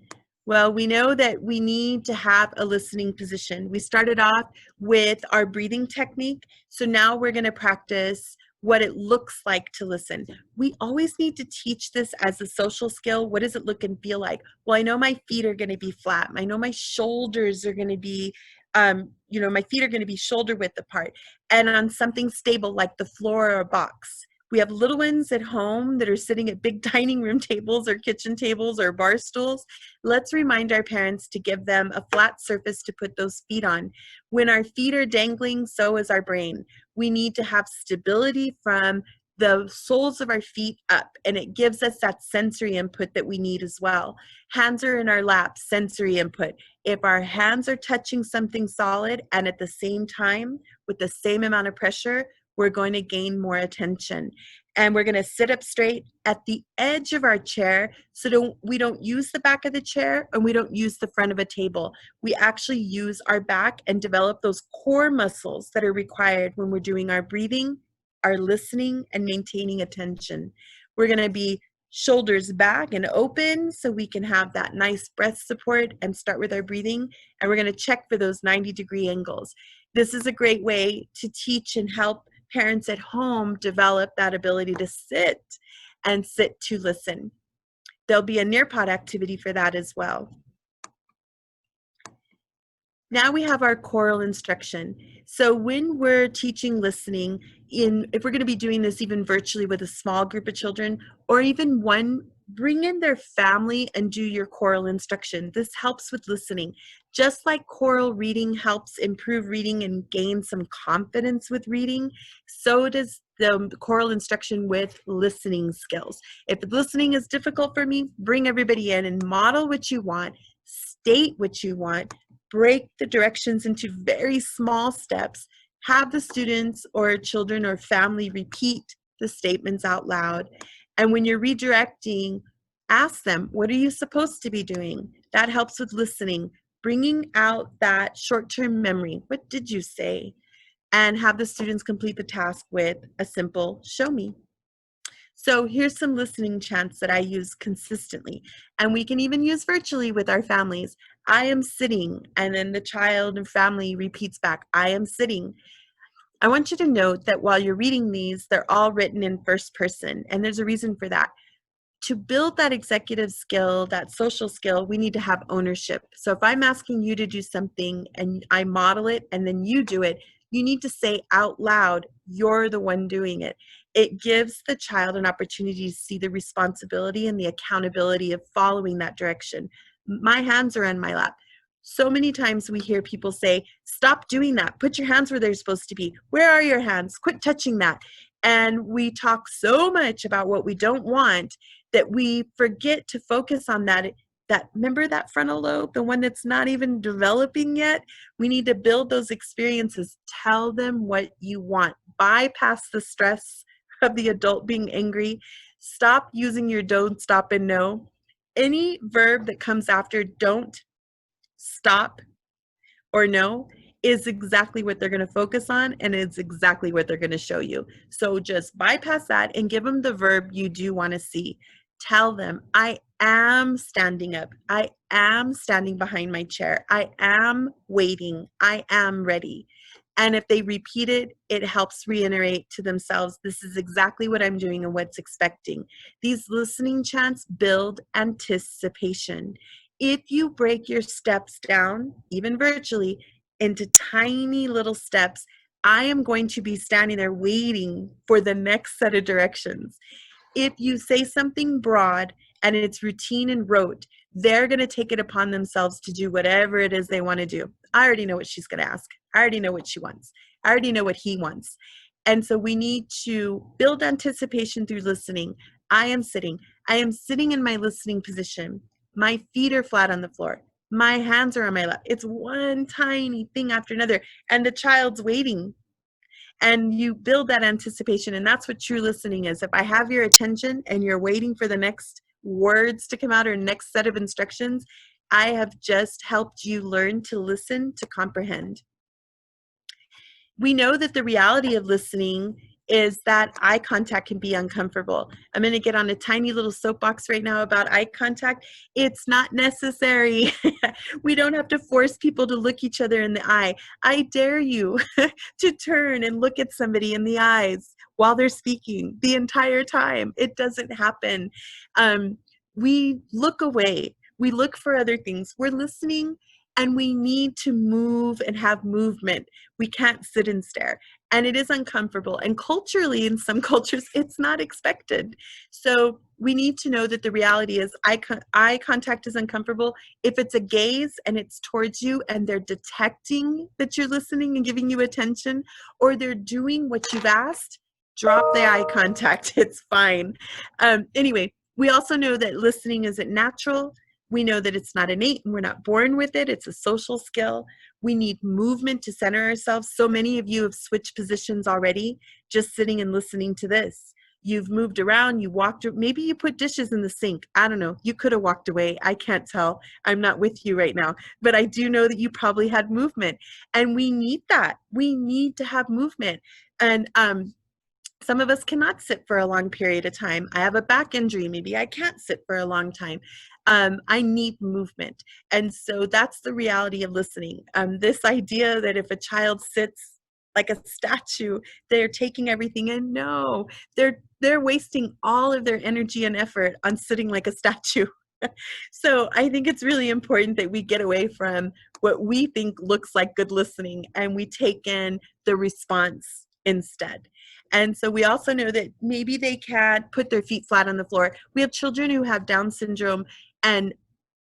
Speaker 1: Well, we know that we need to have a listening position. We started off with our breathing technique. So now we're going to practice what it looks like to listen. We always need to teach this as a social skill. What does it look and feel like? Well, I know my feet are going to be flat. I know my shoulders are going to be, my feet are going to be shoulder width apart, and on something stable like the floor or a box. We have little ones at home that are sitting at big dining room tables or kitchen tables or bar stools. Let's remind our parents to give them a flat surface to put those feet on. When our feet are dangling, so is our brain. We need to have stability from the soles of our feet up, and it gives us that sensory input that we need as well. Hands are in our lap, sensory input. If our hands are touching something solid and at the same time with the same amount of pressure, we're going to gain more attention. And we're going to sit up straight at the edge of our chair so we don't use the back of the chair and we don't use the front of a table. We actually use our back and develop those core muscles that are required when we're doing our breathing, our listening, and maintaining attention. We're going to be shoulders back and open so we can have that nice breath support and start with our breathing. And we're going to check for those 90-degree angles. This is a great way to teach and help parents at home develop that ability to sit and sit to listen. There'll be a Nearpod activity for that as well. Now we have our choral instruction. So when we're teaching listening, if we're going to be doing this even virtually with a small group of children, or even one, bring in their family and do your choral instruction. This helps with listening. Just like choral reading helps improve reading and gain some confidence with reading, so does the choral instruction with listening skills. If listening is difficult for me, bring everybody in and model what you want, state what you want, break the directions into very small steps, have the students or children or family repeat the statements out loud. And when you're redirecting, ask them, what are you supposed to be doing? That helps with listening, bringing out that short-term memory. What did you say? And have the students complete the task with a simple show me. So here's some listening chants that I use consistently, and we can even use virtually with our families. I am sitting, and then the child and family repeats back, I am sitting. I want you to note that while you're reading these, they're all written in first person, and there's a reason for that. To build that executive skill, that social skill, we need to have ownership. So if I'm asking you to do something and I model it and then you do it, you need to say out loud, you're the one doing it. It gives the child an opportunity to see the responsibility and the accountability of following that direction. My hands are in my lap. So many times we hear people say, stop doing that. Put your hands where they're supposed to be. Where are your hands? Quit touching that. And we talk so much about what we don't want that we forget to focus on that. Remember that frontal lobe, the one that's not even developing yet? We need to build those experiences. Tell them what you want. Bypass the stress of the adult being angry. Stop using your don't, stop, and no. Any verb that comes after don't, stop, or no is exactly what they're going to focus on, and it's exactly what they're going to show you. So just bypass that and give them the verb you do want to see. Tell them, I am standing up. I am standing behind my chair. I am waiting. I am ready. And if they repeat it, it helps reiterate to themselves, this is exactly what I'm doing and what's expecting. These listening chants build anticipation. If you break your steps down, even virtually, into tiny little steps, I am going to be standing there waiting for the next set of directions. If you say something broad and it's routine and rote, they're going to take it upon themselves to do whatever it is they want to do. I already know what she's going to ask. I already know what she wants. I already know what he wants. And so we need to build anticipation through listening. I am sitting in my listening position. My feet are flat on the floor. My hands are on my lap. It's one tiny thing after another, and the child's waiting. And you build that anticipation, and that's what true listening is. If I have your attention and you're waiting for the next words to come out or next set of instructions, I have just helped you learn to listen, to comprehend. We know that the reality of listening is that eye contact can be uncomfortable. I'm going to get on a tiny little soapbox right now about eye contact. It's not necessary. We don't have to force people to look each other in the eye. I dare you to turn and look at somebody in the eyes while they're speaking the entire time. It doesn't happen. We look away. We look for other things. We're listening, and we need to move and have movement. We can't sit and stare. And it is uncomfortable. And culturally, in some cultures, it's not expected. So we need to know that the reality is eye contact is uncomfortable. If it's a gaze and it's towards you and they're detecting that you're listening and giving you attention, or they're doing what you've asked, drop the eye contact. It's fine. Anyway, we also know that listening isn't natural. We know that it's not innate and we're not born with it. It's a social skill. We need movement to center ourselves. So many of you have switched positions already, just sitting and listening to this. You've moved around, you walked, maybe you put dishes in the sink. I don't know. You could have walked away. I can't tell. I'm not with you right now. But I do know that you probably had movement. And we need that. We need to have movement. And some of us cannot sit for a long period of time. I have a back injury. Maybe I can't sit for a long time. I need movement. And so that's the reality of listening. This idea that if a child sits like a statue, they're taking everything in. No, they're wasting all of their energy and effort on sitting like a statue. So I think it's really important that we get away from what we think looks like good listening and we take in the response instead. And so we also know that maybe they can't put their feet flat on the floor. We have children who have Down syndrome and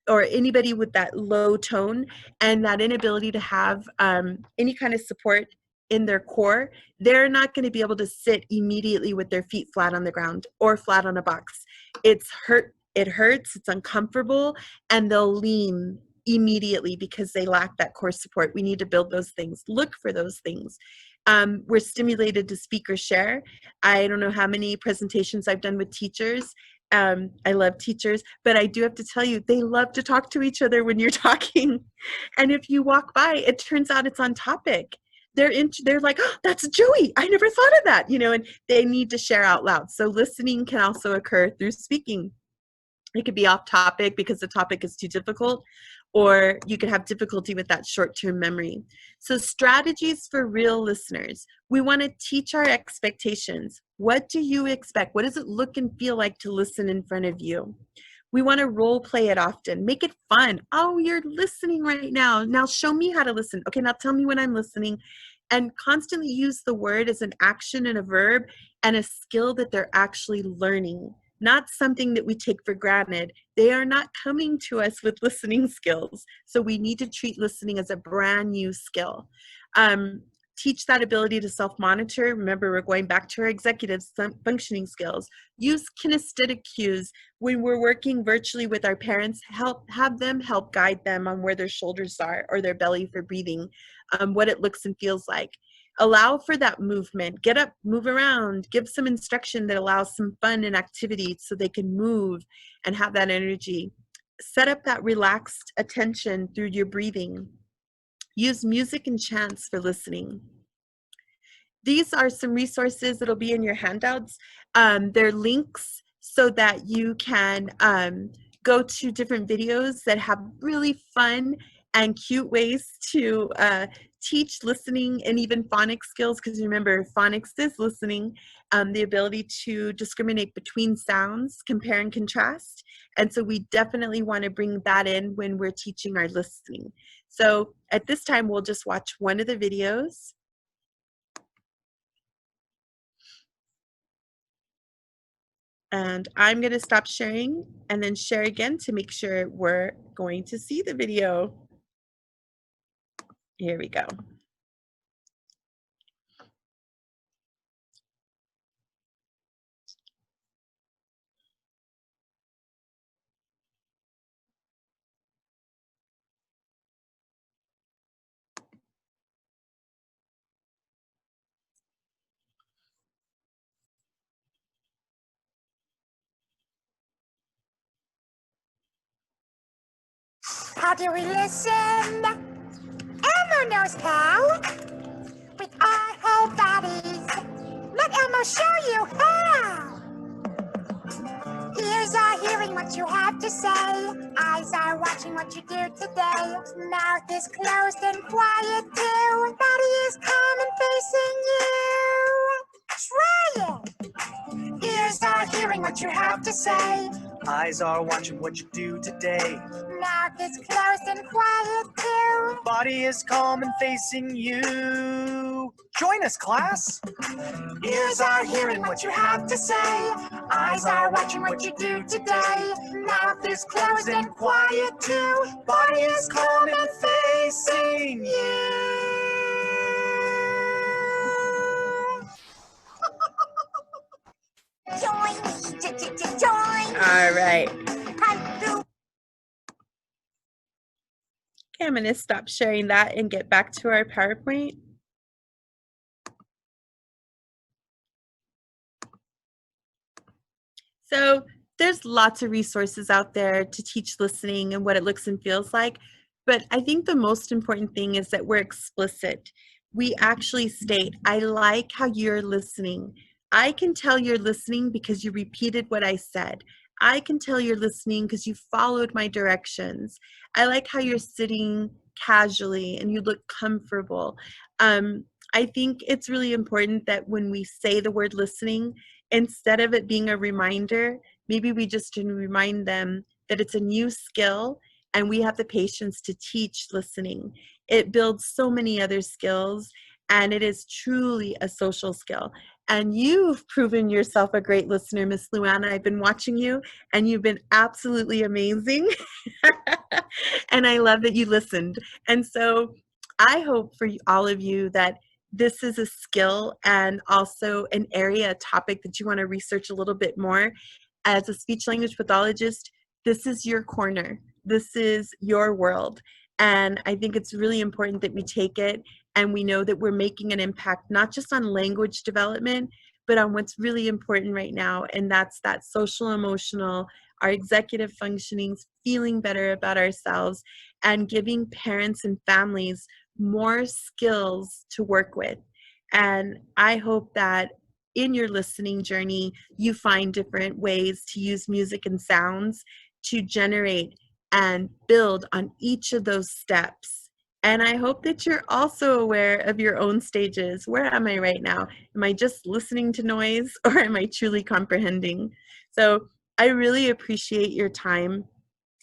Speaker 1: or anybody with that low tone and that inability to have any kind of support in their core. They're not going to be able to sit immediately with their feet flat on the ground or flat on a box. It hurts, it's uncomfortable, and they'll lean immediately because they lack that core support. We need to build those things. Look for those things. We're stimulated to speak or share. I don't know how many presentations I've done with teachers. I love teachers, but I do have to tell you, they love to talk to each other when you're talking. And if you walk by, it turns out it's on topic. They're like, oh, that's Joey. I never thought of that, and they need to share out loud. So listening can also occur through speaking. It could be off topic because the topic is too difficult, or you could have difficulty with that short-term memory. So strategies for real listeners. We want to teach our expectations. What do you expect? What does it look and feel like to listen in front of you? We want to role play it often. Make it fun. Oh, you're listening right now. Now show me how to listen. Okay, now tell me when I'm listening. And constantly use the word as an action and a verb and a skill that they're actually learning. Not something that we take for granted. They are not coming to us with listening skills. So we need to treat listening as a brand new skill. Teach that ability to self-monitor. Remember, we're going back to our executive functioning skills. Use kinesthetic cues. When we're working virtually with our parents, have them help guide them on where their shoulders are or their belly for breathing, what it looks and feels like. Allow for that movement. Get up, move around, give some instruction that allows some fun and activity so they can move and have that energy. Set up that relaxed attention through your breathing. Use music and chants for listening. These are some resources that'll be in your handouts. They're links so that you can go to different videos that have really fun and cute ways to teach listening and even phonics skills, because remember, phonics is listening, the ability to discriminate between sounds, compare and contrast. And so we definitely want to bring that in when we're teaching our listening. So at this time, we'll just watch one of the videos. And I'm going to stop sharing and then share again to make sure we're going to see the video. Here we go.
Speaker 14: How do we listen? Elmo knows how. With our whole bodies. Let Elmo show you how. Ears are hearing what you have to say. Eyes are watching what you do today. Mouth is closed and quiet too. Body is calm and facing you. Try it. Ears are hearing what you have to say.
Speaker 15: Eyes are watching what you do today.
Speaker 14: Mouth is closed and quiet too.
Speaker 15: Body is calm and facing you. Join us, class.
Speaker 14: Ears are hearing what you have to say. Eyes are watching what you do today. Mouth is closed and quiet too.
Speaker 15: Body is calm and facing you.
Speaker 14: Join me, join.
Speaker 1: All right.
Speaker 14: Time to.
Speaker 1: Okay, I'm going to stop sharing that and get back to our PowerPoint. So there's lots of resources out there to teach listening and what it looks and feels like. But I think the most important thing is that we're explicit. We actually state, I like how you're listening. I can tell you're listening because you repeated what I said. I can tell you're listening because you followed my directions. I like how you're sitting casually and you look comfortable. I think it's really important that when we say the word listening, instead of it being a reminder, maybe we just remind them that it's a new skill and we have the patience to teach listening. It builds so many other skills and it is truly a social skill. And you've proven yourself a great listener, Miss Luana. I've been watching you and you've been absolutely amazing. And I love that you listened. And so I hope for all of you that this is a skill and also an area, a topic that you want to research a little bit more. As a speech language pathologist, this is your corner. This is your world. And I think it's really important that we take it and we know that we're making an impact, not just on language development, but on what's really important right now. And that's that social emotional, our executive functioning, feeling better about ourselves, and giving parents and families more skills to work with. And I hope that in your listening journey, you find different ways to use music and sounds to generate and build on each of those steps. And I hope that you're also aware of your own stages. Where am I right now? Am I just listening to noise or am I truly comprehending? So I really appreciate your time.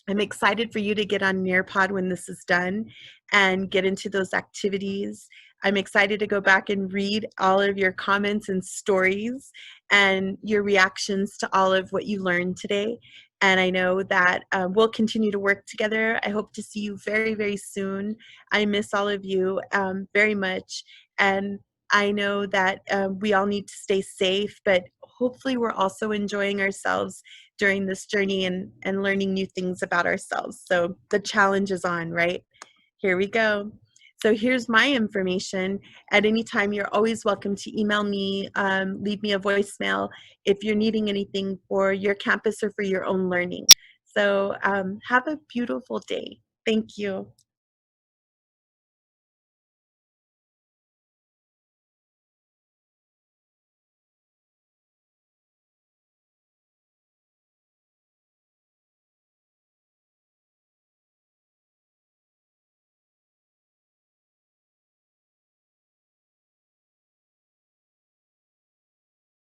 Speaker 1: I'm excited for you to get on Nearpod when this is done and get into those activities. I'm excited to go back and read all of your comments and stories and your reactions to all of what you learned today. And I know that we'll continue to work together. I hope to see you very, very soon. I miss all of you very much. And I know that we all need to stay safe, but hopefully we're also enjoying ourselves during this journey and learning new things about ourselves. So the challenge is on, right? Here we go. So here's my information. At any time, you're always welcome to email me, leave me a voicemail if you're needing anything for your campus or for your own learning. So have a beautiful day. Thank you.